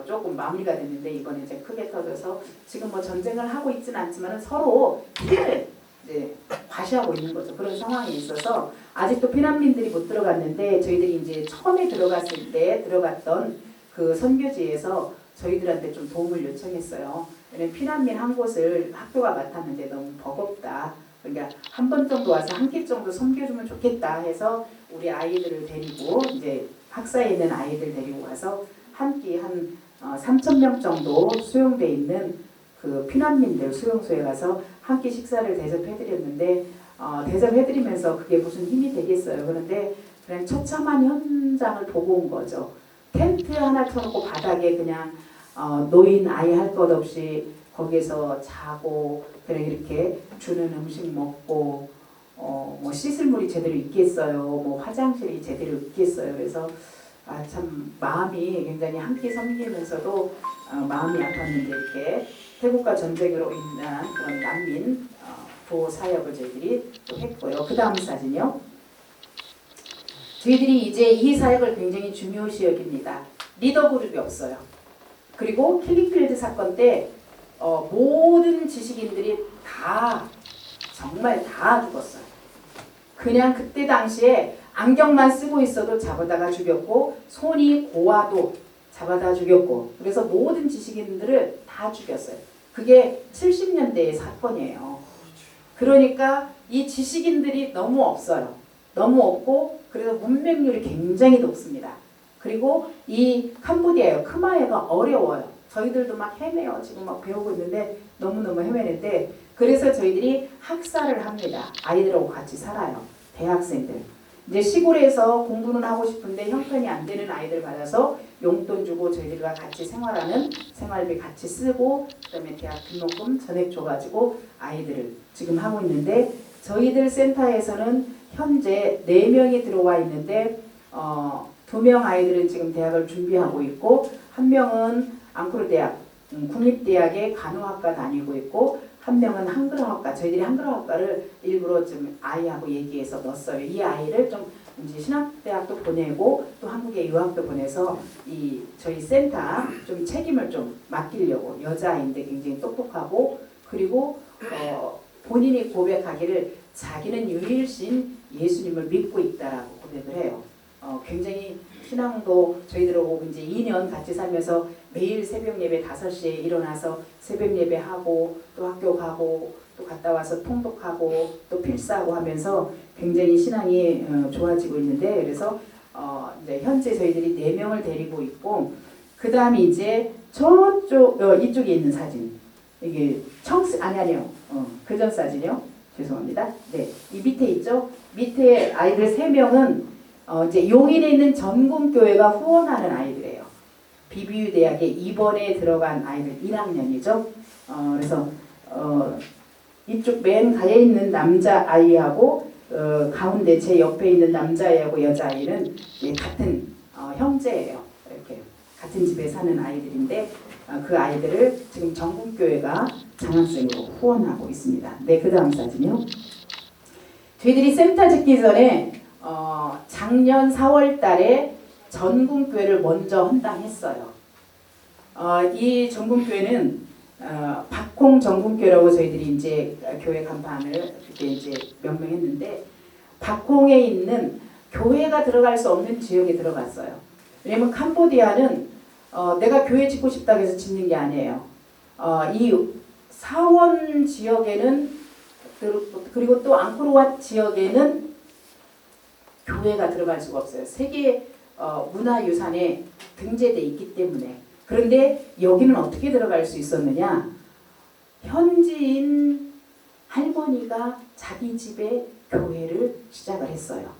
조금 마무리가 됐는데 이번에 이제 크게 터져서 지금 뭐 전쟁을 하고 있지는 않지만 서로 피해를 이제 과시하고 있는 거죠. 그런 상황이 있어서 아직도 피난민들이 못 들어갔는데 저희들이 이제 처음에 들어갔을 때 들어갔던 그 선교지에서 저희들한테 좀 도움을 요청했어요. 왜냐면 피난민 한 곳을 학교가 맡았는데 너무 버겁다. 그러니까 한 번 정도 와서 한 끼 정도 섬겨주면 좋겠다 해서 우리 아이들을 데리고 이제 학사에 있는 아이들 데리고 와서 한 끼 한 3,000명 정도 수용돼 있는 그 피난민들 수용소에 가서 한 끼 식사를 대접해드렸는데 대접해드리면서 그게 무슨 힘이 되겠어요. 그런데 그냥 처참한 현장을 보고 온 거죠. 텐트 하나 쳐놓고 바닥에 그냥 노인 아이 할 것 없이 거기서 자고 그냥 이렇게 주는 음식 먹고 뭐 씻을 물이 제대로 있겠어요. 뭐 화장실이 제대로 있겠어요. 그래서 참 마음이 굉장히 한 끼 섬기면서도 마음이 아팠는데 이렇게 태국과 전쟁으로 인한 그런 난민 보호 사역을 저희들이 또 했고요. 그 다음 사진이요. 저희들이 이제 이 사역을 굉장히 중요시 여깁니다. 리더 그룹이 없어요. 그리고 킬링필드 사건 때 모든 지식인들이 다 정말 다 죽었어요. 그냥 그때 당시에 안경만 쓰고 있어도 잡아다가 죽였고 손이 고와도 잡아다 죽였고 그래서 모든 지식인들을 다 죽였어요. 그게 70년대의 사건이에요. 그러니까 이 지식인들이 너무 없어요. 너무 없고 그래서 문맹률이 굉장히 높습니다. 그리고 이 캄보디아요. 크마에가 어려워요. 저희들도 막 헤매요. 지금 막 배우고 있는데 너무너무 헤매는데 그래서 저희들이 학사를 합니다. 아이들하고 같이 살아요. 대학생들. 이제 시골에서 공부는 하고 싶은데 형편이 안 되는 아이들 받아서 용돈 주고 저희들과 같이 생활하는 생활비 같이 쓰고 그다음에 대학 등록금 전액 줘가지고 아이들을 지금 하고 있는데 저희들 센터에서는 현재 4명이 들어와 있는데 2명 아이들은 지금 대학을 준비하고 있고 1명은 앙코르 대학 국립대학의 간호학과 다니고 있고 1명은 한글어학과, 저희들이 한글어학과를 일부러 좀 아이하고 얘기해서 넣었어요. 이 아이를 좀 이제 신학대학도 보내고 또 한국에 유학도 보내서 이 저희 센터 좀 책임을 좀 맡기려고. 여자아이인데 굉장히 똑똑하고 그리고 본인이 고백하기를 자기는 유일신 예수님을 믿고 있다라고 고백을 해요. 굉장히 신앙도 저희들하고 이제 2년 같이 살면서 매일 새벽 예배 5시에 일어나서 새벽 예배 하고 또 학교 가고 또 갔다 와서 통독하고 또 필사하고 하면서 굉장히 신앙이 좋아지고 있는데 그래서 이제 현재 저희들이 4명을 데리고 있고 그 다음에 이제 저쪽 이쪽에 있는 사진 이게 아니요 그전 사진이요. 죄송합니다. 네, 이 밑에 있죠. 밑에 아이들 3명은 이제 용인에 있는 전궁교회가 후원하는 아이들이에요. BBU 대학에 이번에 들어간 아이들 1학년이죠. 그래서 이쪽 맨 가에 있는 남자 아이하고 가운데 제 옆에 있는 남자아이하고 여자아이는 같은 형제예요. 이렇게 같은 집에 사는 아이들인데 그 아이들을 지금 전궁교회가 장학생으로 후원하고 있습니다. 네, 그 다음 사진요. 저희들이 센터 짓기 전에 작년 4월 달에 전궁교회를 먼저 헌당했어요. 이 전궁교회는 박홍 전궁교회라고 저희들이 이제 교회 간판을 그때 이제 명명했는데 박홍에 있는 교회가 들어갈 수 없는 지역에 들어갔어요. 왜냐면 캄보디아는 내가 교회 짓고 싶다고 해서 짓는 게 아니에요. 이 사원 지역에는 그리고 또 앙코르와트 지역에는 교회가 들어갈 수가 없어요. 세계 문화유산에 등재되어 있기 때문에. 그런데 여기는 어떻게 들어갈 수 있었느냐? 현지인 할머니가 자기 집에 교회를 시작을 했어요.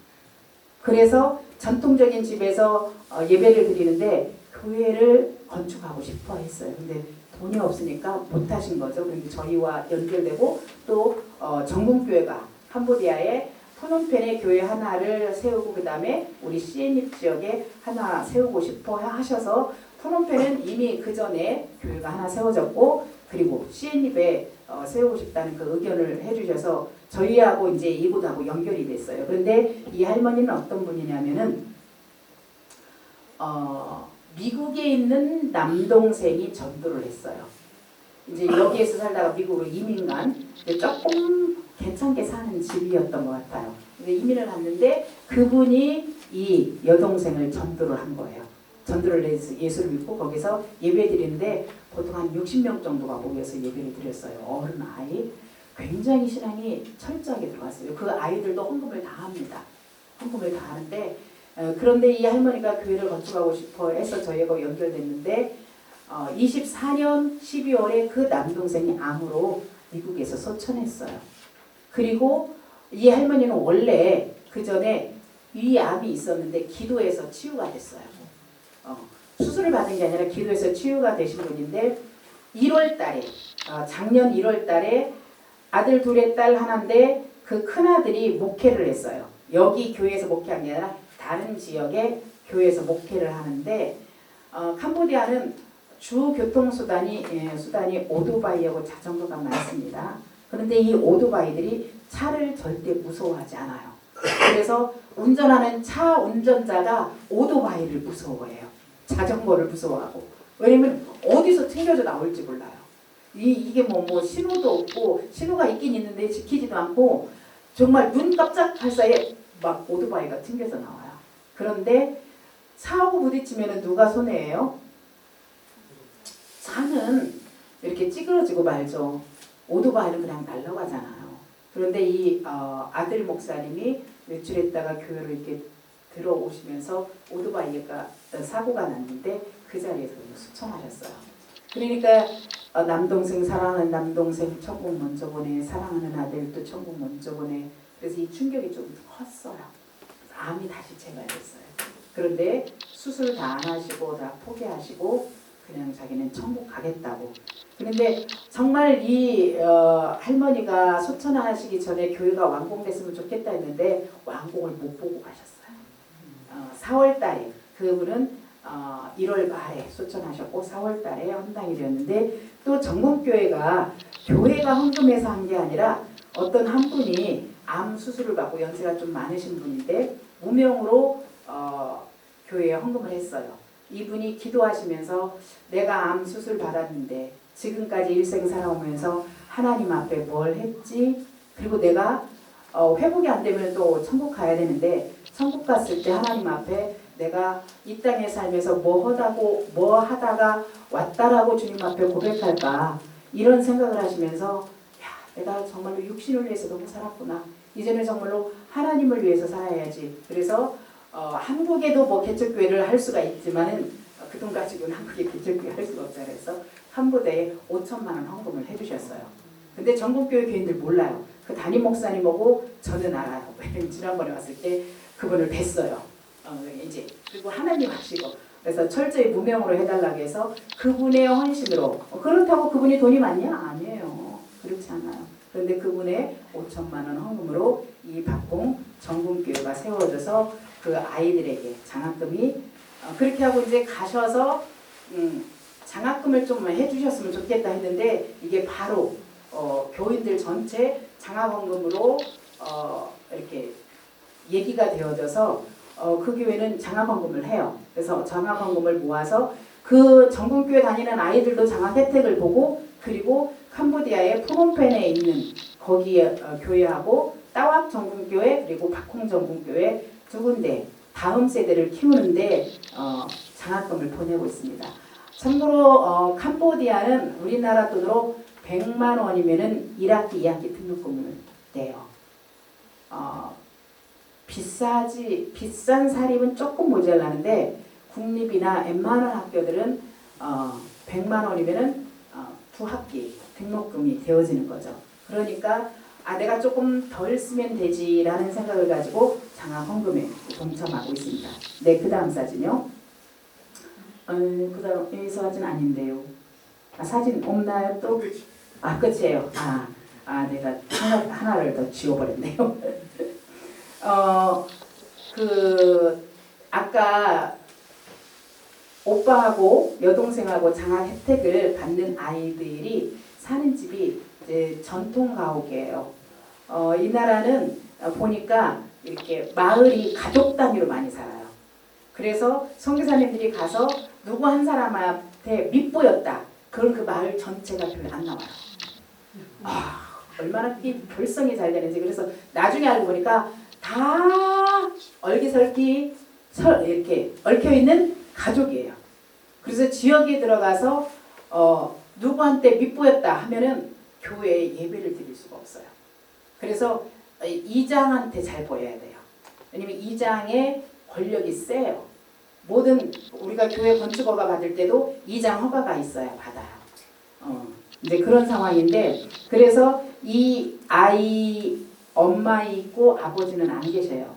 그래서 전통적인 집에서 예배를 드리는데 교회를 건축하고 싶어 했어요. 근데 돈이 없으니까 못 하신 거죠. 그리고 저희와 연결되고 또 정금교회가 캄보디아에 푸놈펜에 교회 하나를 세우고 그 다음에 우리 시엔립 지역에 하나 세우고 싶어 하셔서 푸놈펜은 이미 그 전에 교회가 하나 세워졌고 그리고 시엔립에 세우고 싶다는 그 의견을 해주셔서 저희하고 이제 이곳하고 연결이 됐어요. 그런데 이 할머니는 어떤 분이냐면은 미국에 있는 남동생이 전도를 했어요. 이제 여기에서 살다가 미국으로 이민 간 조금 괜찮게 사는 집이었던 것 같아요. 근데 이민을 갔는데 그분이 이 여동생을 전도를 한 거예요. 전도를 해서 예수를 믿고 거기서 예배 드리는데 보통 한 60명 정도가 모여서 예배를 드렸어요. 어른 아이. 굉장히 신앙이 철저하게 들어갔어요. 그 아이들도 헌금을 다 합니다. 헌금을 다 하는데 그런데 이 할머니가 교회를 건축하고 싶어 해서 저희하고 연결됐는데 24년 12월에 그 남동생이 암으로 미국에서 소천했어요. 그리고 이 할머니는 원래 그 전에 위암이 있었는데 기도해서 치유가 됐어요. 수술을 받은 게 아니라 기도해서 치유가 되신 분인데 1월 달에 작년 1월 달에 아들 둘에 딸 하나인데 그 큰아들이 목회를 했어요. 여기 교회에서 목회한 게 아니라 다른 지역의 교회에서 목회를 하는데 캄보디아는 주 교통수단이 오토바이하고 자전거가 많습니다. 그런데 이 오토바이들이 차를 절대 무서워하지 않아요. 그래서 운전하는 차 운전자가 오토바이를 무서워해요. 자전거를 무서워하고. 왜냐면 어디서 튕겨져 나올지 몰라요. 이게 뭐 신호도 없고 신호가 있긴 있는데 지키지도 않고 정말 눈 깜짝할 사이에 막 오토바이가 튕겨져 나와요. 그런데 사고 부딪히면 누가 손해예요? 차는 이렇게 찌그러지고 말죠. 오토바이는 그냥 날아가잖아요. 그런데 이 아들 목사님이 외출했다가 교회로 이렇게 들어오시면서 오토바이가 사고가 났는데 그 자리에서 수천하셨어요. 그러니까 남동생 사랑하는 남동생 천국 먼저 보내, 사랑하는 아들 또 천국 먼저 보내. 그래서 이 충격이 좀 컸어요. 암이 다시 재발됐어요. 그런데 수술 다 안 하시고 다 포기하시고 그냥 자기는 천국 가겠다고. 그런데 정말 이 할머니가 소천하시기 전에 교회가 완공됐으면 좋겠다 했는데 완공을 못 보고 가셨어요. 4월 달에 그분은 1월 말에 소천하셨고 4월 달에 헌당이 되었는데 또 정금교회가 교회가 헌금해서 한 게 아니라 어떤 한 분이 암 수술을 받고 연세가 좀 많으신 분인데 무명으로 교회에 헌금을 했어요. 이분이 기도하시면서 내가 암 수술 받았는데 지금까지 일생 살아오면서 하나님 앞에 뭘 했지? 그리고 내가 회복이 안 되면 또 천국 가야 되는데 천국 갔을 때 하나님 앞에 내가 이 땅에 살면서 뭐 하다가 왔다라고 주님 앞에 고백할까 이런 생각을 하시면서 야, 내가 정말로 육신을 위해서 너무 살았구나. 이제는 정말로 하나님을 위해서 살아야지. 그래서 한국에도 뭐 개척교회를 할 수가 있지만은 그 돈 가지고는 한국에 개척교회 할 수가 없다 그래서 한부대에 5천만 원 헌금을 해주셨어요. 근데 전국교회 교인들 몰라요. 그 담임 목사님하고 저는 알아요. 지난번에 왔을 때 그분을 뵀어요. 이제 그리고 하나님 하시고 그래서 철저히 무명으로 해달라고 해서 그분의 헌신으로 그렇다고 그분이 돈이 많냐? 아니에요. 그렇지 않아요. 그런데 그분의 5천만 원 헌금으로 이 박공 정금교회가 세워져서 그 아이들에게 장학금이 그렇게 하고 이제 가셔서 장학금을 좀 해주셨으면 좋겠다 했는데 이게 바로 교인들 전체 장학원금으로 이렇게 얘기가 되어져서 그 교회는 장학원금을 해요. 그래서 장학원금을 모아서 그 정금교회 다니는 아이들도 장학 혜택을 보고 그리고 캄보디아의 프놈펜에 있는 거기에 교회하고 따왑 정금교회 그리고 박홍 정금교회 두 군데 다음 세대를 키우는데 장학금을 보내고 있습니다. 참고로 캄보디아는 우리나라 돈으로 100만 원이면은 1학기, 2학기 등록금을 내요. 비싼 사립은 조금 모자라는데 국립이나 웬만한 학교들은 100만 원이면은 2학기 등록금이 되어지는 거죠. 그러니까 내가 조금 덜 쓰면 되지라는 생각을 가지고 장학 헌금에 동참하고 있습니다. 네, 그 다음 사진요. 그 다음 이 사진 아닌데요. 사진 없나요 또? 끝이에요. 내가 하나를 더 지워버렸네요. 아까 오빠하고 여동생하고 장학 혜택을 받는 아이들이 사는 집이 이제 전통 가옥이에요. 이 나라는 보니까 이렇게 마을이 가족 단위로 많이 살아요. 그래서 선교사님들이 가서 누구 한 사람한테 밑보였다. 그럼 그 마을 전체가 별로 안 나와요. 얼마나 이 결성이 잘 되는지. 그래서 나중에 알고 보니까 다 얼기설기 이렇게 얽혀있는 가족이에요. 그래서 지역에 들어가서 누구한테 밑보였다 하면은 교회에 예배를 드릴 수가 없어요. 그래서 이장한테 잘 보여야 돼요. 왜냐면 이장의 권력이 세요. 모든 우리가 교회 건축허가 받을 때도 이장 허가가 있어야 받아요. 이제 그런 상황인데, 그래서 이 아이 엄마 있고 아버지는 안 계셔요.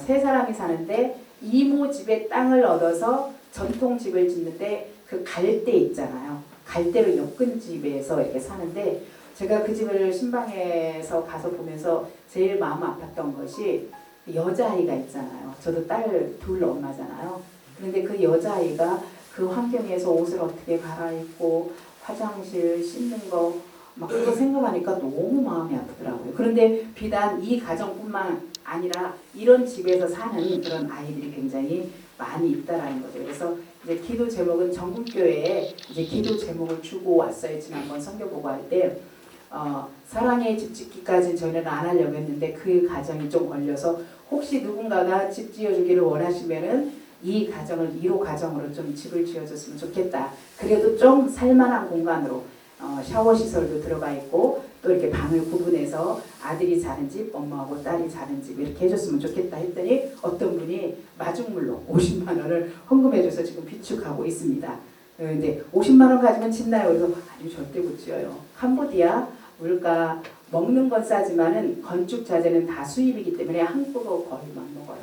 세 사람이 사는데 이모 집에 땅을 얻어서 전통 집을 짓는데 그 갈대 있잖아요. 갈대로 엮은 집에서 이렇게 사는데, 제가 그 집을 신방에서 가서 보면서 제일 마음 아팠던 것이 여자아이가 있잖아요. 저도 딸 둘 엄마잖아요. 그런데 그 여자아이가 그 환경에서 옷을 어떻게 갈아입고 화장실 씻는 거 막 그거 생각하니까 너무 마음이 아프더라고요. 그런데 비단 이 가정뿐만 아니라 이런 집에서 사는 그런 아이들이 굉장히 많이 있다라는 거죠. 그래서 이제 기도 제목은 전국교회에 이제 기도 제목을 주고 왔어요. 지난번 선교 보고할 때 사랑의 집 짓기까지는 저희는 안 하려고 했는데 그 가정이 좀 걸려서 혹시 누군가가 집 지어주기를 원하시면은 이 가정을 1호 가정으로 좀 집을 지어줬으면 좋겠다. 그래도 좀 살만한 공간으로 샤워 시설도 들어가 있고 또 이렇게 방을 구분해서 아들이 자는 집, 엄마하고 딸이 자는 집 이렇게 해줬으면 좋겠다 했더니 어떤 분이 마중물로 50만 원을 헌금해줘서 지금 비축하고 있습니다. 근데 50만 원 가지면 짓나요? 그래서 아니 절대 못 지어요. 캄보디아 물가 먹는 건 싸지만은 건축 자재는 다 수입이기 때문에 한국어 거의 못 먹어요.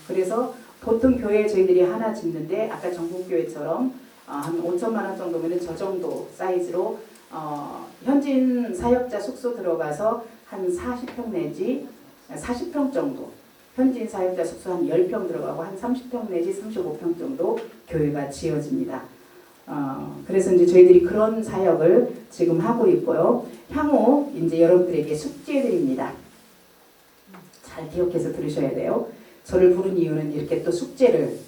그래서 보통 교회 저희들이 하나 짓는데 아까 전국교회처럼 한 5천만 원 정도면 저 정도 사이즈로 현지인 사역자 숙소 들어가서 한 40평 내지 40평 정도, 현지인 사역자 숙소 한 10평 들어가고 한 30평 내지 35평 정도 교회가 지어집니다. 그래서 이제 저희들이 그런 사역을 지금 하고 있고요. 향후 이제 여러분들에게 숙제드립니다. 잘 기억해서 들으셔야 돼요. 저를 부른 이유는 이렇게 또 숙제를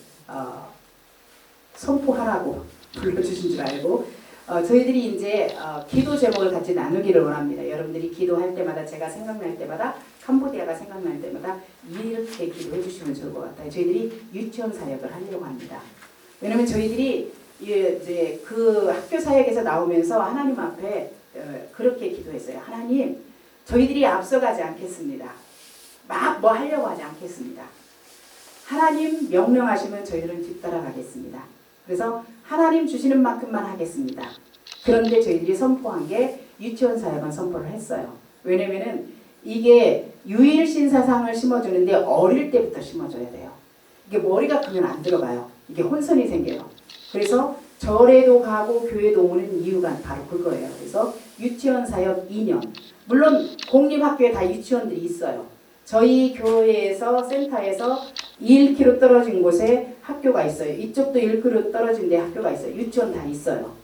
선포하라고 불러주신 줄 알고 저희들이 이제 기도 제목을 같이 나누기를 원합니다. 여러분들이 기도할 때마다 제가 생각날 때마다 캄보디아가 생각날 때마다 이렇게 기도해 주시면 좋을 것 같아요. 저희들이 유치원 사역을 하려고 합니다. 왜냐면 저희들이 이제 그 학교 사역에서 나오면서 하나님 앞에 그렇게 기도했어요. 하나님, 저희들이 앞서가지 않겠습니다. 막 뭐 하려고 하지 않겠습니다. 하나님 명령하시면 저희들은 뒤따라가겠습니다. 그래서 하나님 주시는 만큼만 하겠습니다. 그런데 저희들이 선포한 게 유치원 사역은 선포를 했어요. 왜냐면은 이게 유일신사상을 심어주는데 어릴 때부터 심어줘야 돼요. 이게 머리가 크면 안 들어가요. 이게 혼선이 생겨요. 그래서 절에도 가고 교회도 오는 이유가 바로 그거예요. 그래서 유치원 사역 2년. 물론 공립학교에 다 유치원들이 있어요. 저희 교회에서 센터에서 1km 떨어진 곳에 학교가 있어요. 이쪽도 1km 떨어진 데 학교가 있어요. 유치원 다 있어요.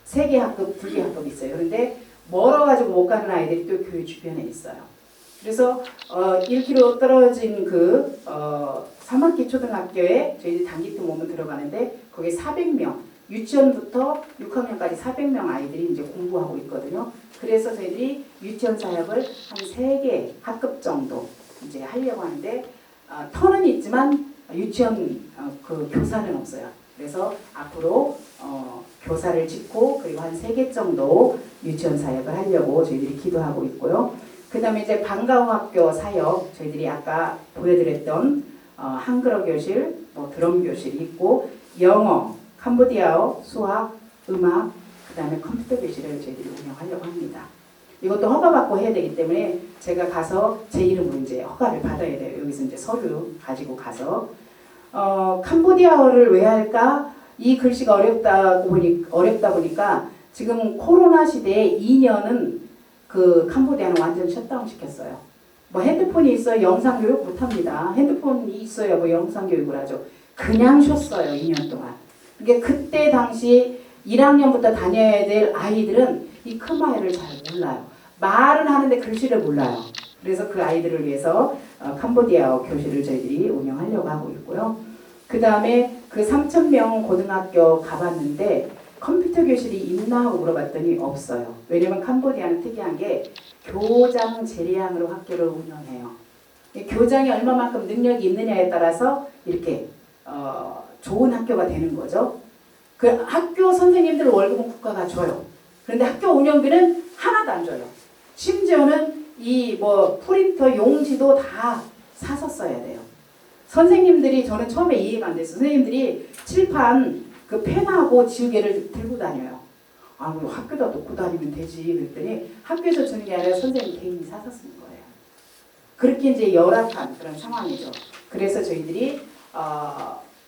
3개 학급, 2개 학급 있어요. 그런데 멀어가지고 못 가는 아이들이 또 교회 주변에 있어요. 그래서 1km 떨어진 그 사막기 초등학교에 저희들이 단기팀 오면 들어가는데 거기에 400명, 유치원부터 6학년까지 400명 아이들이 이제 공부하고 있거든요. 그래서 저희들이 유치원 사역을 한 3개 학급 정도 이제 하려고 하는데 터는 있지만 유치원 그 교사는 없어요. 그래서 앞으로 교사를 짓고 그리고 한 3개 정도 유치원 사역을 하려고 저희들이 기도하고 있고요. 그 다음에 이제 방과후학교 사역 저희들이 아까 보여드렸던 한글어 교실, 뭐 드럼 교실이 있고 영어, 캄보디아어, 수학, 음악, 그 다음에 컴퓨터 교실을 저희들이 운영하려고 합니다. 이것도 허가받고 해야 되기 때문에 제가 가서 제 이름으로 이제 허가를 받아야 돼요. 여기서 이제 서류 가지고 가서 캄보디아어를 왜 할까? 이 글씨가 어렵다 보니까 지금 코로나 시대에 2년은 그 캄보디아는 완전 셧다운 시켰어요. 뭐 핸드폰이 있어야 영상 교육 못합니다. 핸드폰이 있어야 뭐 영상 교육을 하죠. 그냥 쉬었어요. 2년 동안. 그게 그때 당시 1학년부터 다녀야 될 아이들은 이 khmer을 잘 몰라요. 말은 하는데 글씨를 몰라요. 그래서 그 아이들을 위해서 캄보디아어 교실을 저희들이 운영하려고 하고 있고요. 그 다음에 그 3,000명 고등학교 가봤는데 컴퓨터 교실이 있나 하고 물어봤더니 없어요. 왜냐면 캄보디아는 특이한 게 교장 재량으로 학교를 운영해요. 교장이 얼마만큼 능력이 있느냐에 따라서 이렇게 좋은 학교가 되는 거죠. 그 학교 선생님들 월급은 국가가 줘요. 그런데 학교 운영비는 하나도 안 줘요. 심지어는 이 뭐 프린터 용지도 다 사서 써야 돼요. 선생님들이 저는 처음에 이해가 안 됐어요. 선생님들이 칠판 그 펜하고 지우개를 들고 다녀요. 아, 뭐 학교다 놓고 다니면 되지. 그랬더니 학교에서 주는 게 아니라 선생님 개인이 사서 쓰는 거예요. 그렇게 이제 열악한 그런 상황이죠. 그래서 저희들이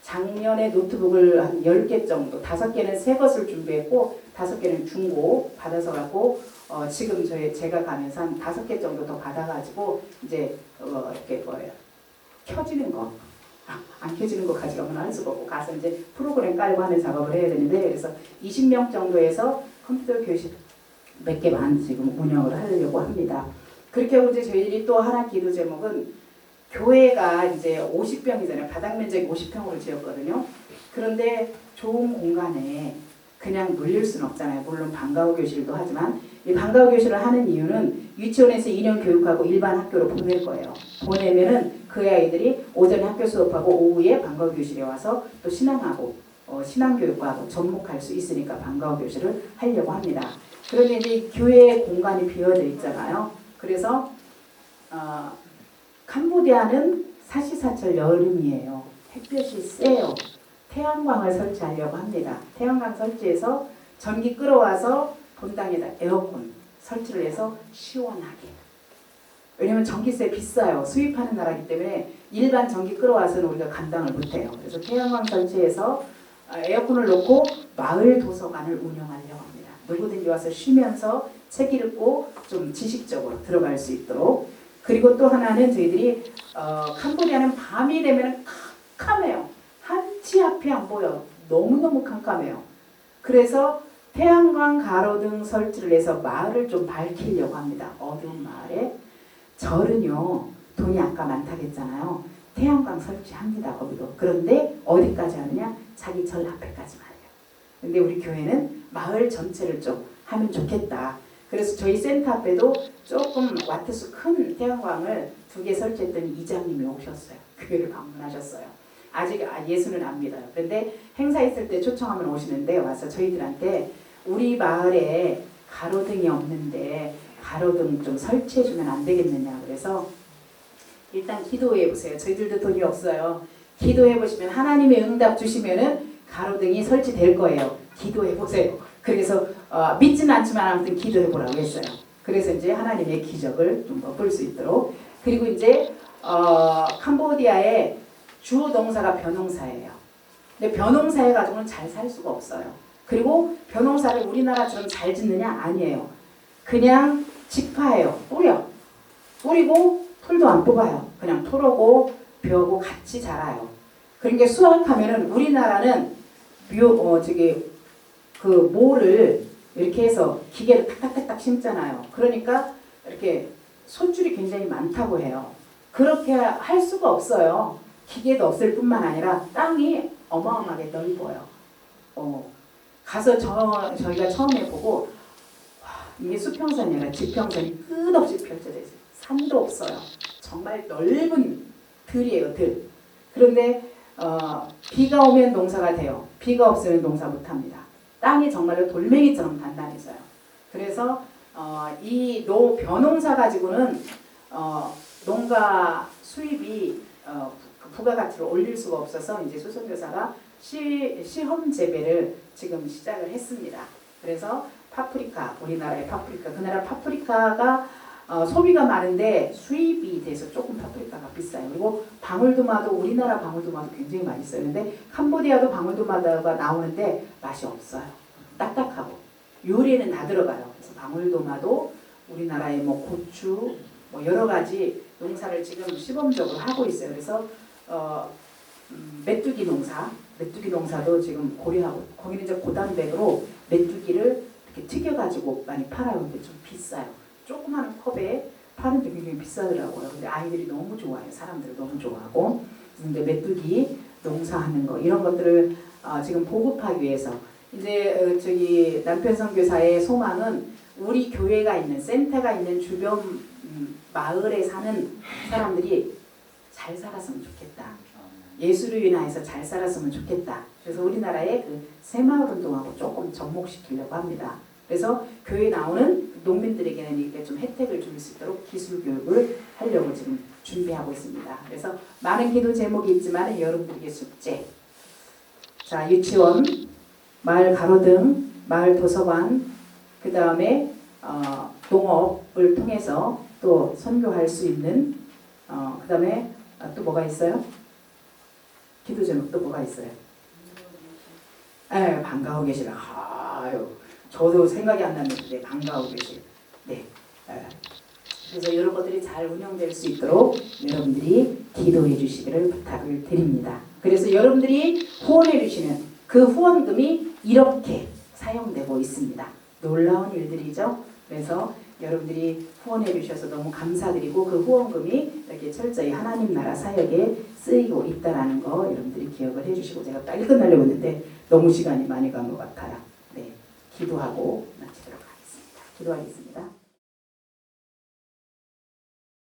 작년에 노트북을 한 10개 정도, 5개는 새 것을 준비했고 5개는 중고 받아서 갖고 지금 제가 가면서 한 5개 정도 더 받아가지고 이제 이렇게 뭐예요? 켜지는 거. 안 켜지는 거 가져가면 할 수가 없고 가서 이제 프로그램 깔고 하는 작업을 해야 되는데 그래서 20명 정도에서 컴퓨터 교실 몇 개만 지금 운영을 하려고 합니다. 그렇게 하고 이제 저희들이 또 하나 기도 제목은 교회가 이제 50평이잖아요. 바닥 면적이 50평으로 지었거든요. 그런데 좋은 공간에 그냥 물릴 수는 없잖아요. 물론 방과후 교실도 하지만 이 방과후 교실을 하는 이유는 유치원에서 2년 교육하고 일반 학교로 보낼 거예요. 보내면은 그 아이들이 오전에 학교 수업하고 오후에 방과후 교실에 와서 또 신앙하고 신앙교육과 접목할 수 있으니까 방과후 교실을 하려고 합니다. 그런데 이제 교회 공간이 비어져 있잖아요. 그래서 캄보디아는 사시사철 여름이에요. 햇볕이 세요. 태양광을 설치하려고 합니다. 태양광 설치해서 전기 끌어와서 본당에다 에어컨 설치를 해서 시원하게. 왜냐면 전기세 비싸요. 수입하는 나라이기 때문에 일반 전기 끌어와서는 우리가 감당을 못해요. 그래서 태양광 설치해서 에어컨을 놓고 마을 도서관을 운영하려고 합니다. 누구든지 와서 쉬면서 책 읽고 좀 지식적으로 들어갈 수 있도록. 그리고 또 하나는 저희들이 캄보디아는 밤이 되면 캄캄해요. 한치 앞이 안 보여. 너무너무 캄캄해요. 그래서 태양광 가로등 설치를 해서 마을을 좀 밝히려고 합니다. 어두운 마을에. 절은요. 돈이 아까 많다고 했잖아요. 태양광 설치합니다. 거기도. 그런데 어디까지 하느냐? 자기 절 앞에까지만 해요. 근데 우리 교회는 마을 전체를 좀 하면 좋겠다. 그래서 저희 센터 앞에도 조금 와트수 큰 태양광을 2개 설치했더니 이장님이 오셨어요. 교회를 방문하셨어요. 아직 예수는 안 믿어요. 그런데 행사 있을 때 초청하면 오시는데 와서 저희들한테 우리 마을에 가로등이 없는데 가로등 좀 설치해주면 안 되겠느냐. 그래서 일단 기도해 보세요. 저희들도 돈이 없어요. 기도해 보시면 하나님의 응답 주시면은 가로등이 설치될 거예요. 기도해 보세요. 그래서 믿지는 않지만 아무튼 기도해 보라고 했어요. 그래서 이제 하나님의 기적을 좀 볼 수 있도록. 그리고 이제 캄보디아의 주 농사가 벼농사예요. 근데 벼농사에 가지고는 잘 살 수가 없어요. 그리고 벼농사를 우리나라처럼 잘 짓느냐? 아니에요. 그냥 직파예요. 뿌리고 풀도 안 뽑아요. 그냥 토르고 벼고 같이 자라요. 그러니까 수확하면은 우리나라는 그 모를 이렇게 해서 기계를 탁탁탁탁 심잖아요. 그러니까 이렇게 손줄이 굉장히 많다고 해요. 그렇게 할 수가 없어요. 기계도 없을 뿐만 아니라 땅이 어마어마하게 넓어요. 가서 저희가 처음에 보고 이게 수평선이 아니라 지평선이 끝없이 펼쳐져 있어요. 산도 없어요. 정말 넓은 들이에요. 들. 그런데 비가 오면 농사가 돼요. 비가 없으면 농사 못합니다. 땅이 정말로 돌멩이처럼 단단해서요. 그래서 이 벼농사 가지고는 농가 수입이 부가가치를 올릴 수가 없어서 이제 수선교사가 시험 재배를 지금 시작을 했습니다. 그래서 파프리카, 우리나라의 파프리카, 그 나라 파프리카가 소비가 많은데 수입이 돼서 조금 파프리카가 비싸요. 그리고 방울토마토, 우리나라 방울토마토 굉장히 맛있어요. 근데 캄보디아도 방울토마토가 나오는데 맛이 없어요. 딱딱하고 요리에는 다 들어가요. 그래서 방울토마토, 우리나라의 뭐 고추, 뭐 여러 가지 농사를 지금 시범적으로 하고 있어요. 그래서 메뚜기 농사도 지금 고려하고, 거기는 이제 고단백으로 메뚜기를 이렇게 튀겨가지고 많이 팔아요. 근데 좀 비싸요. 조그마한 컵에 파는데 굉장히 비싸더라고요. 근데 아이들이 너무 좋아해요. 사람들이 너무 좋아하고. 근데 메뚜기 농사하는 거 이런 것들을 지금 보급하기 위해서 이제 저기 남편 선교사의 소망은 우리 교회가 있는 센터가 있는 주변 마을에 사는 사람들이 잘 살았으면 좋겠다. 예수를 위하여서 잘 살았으면 좋겠다. 그래서 우리나라의 그 새마을 운동하고 조금 접목시키려고 합니다. 그래서 교회에 나오는 농민들에게는 이렇게 좀 혜택을 줄 수 있도록 기술 교육을 하려고 지금 준비하고 있습니다. 그래서 많은 기도 제목이 있지만 여러분들에게 숙제. 자, 유치원, 마을 가로등, 마을 도서관, 그 다음에 농업을 통해서 또 선교할 수 있는 그 다음에 또 뭐가 있어요? 기도 제목 또 뭐가 있어요? 네, 방과후 계실. 아유, 저도 생각이 안 났는데 방과후 계실. 네. 그래서 이런 것들이 잘 운영될 수 있도록 여러분들이 기도해 주시기를 부탁을 드립니다. 그래서 여러분들이 후원해 주시는 그 후원금이 이렇게 사용되고 있습니다. 놀라운 일들이죠. 그래서 여러분들이 후원해 주셔서 너무 감사드리고 그 후원금이 이렇게 철저히 하나님 나라 사역에 쓰이고 있다는 거 여러분들이 기억을 해주시고, 제가 빨리 끝내려고 했는데 너무 시간이 많이 간 것 같아요. 네, 기도하고 마치도록 하겠습니다. 기도하겠습니다.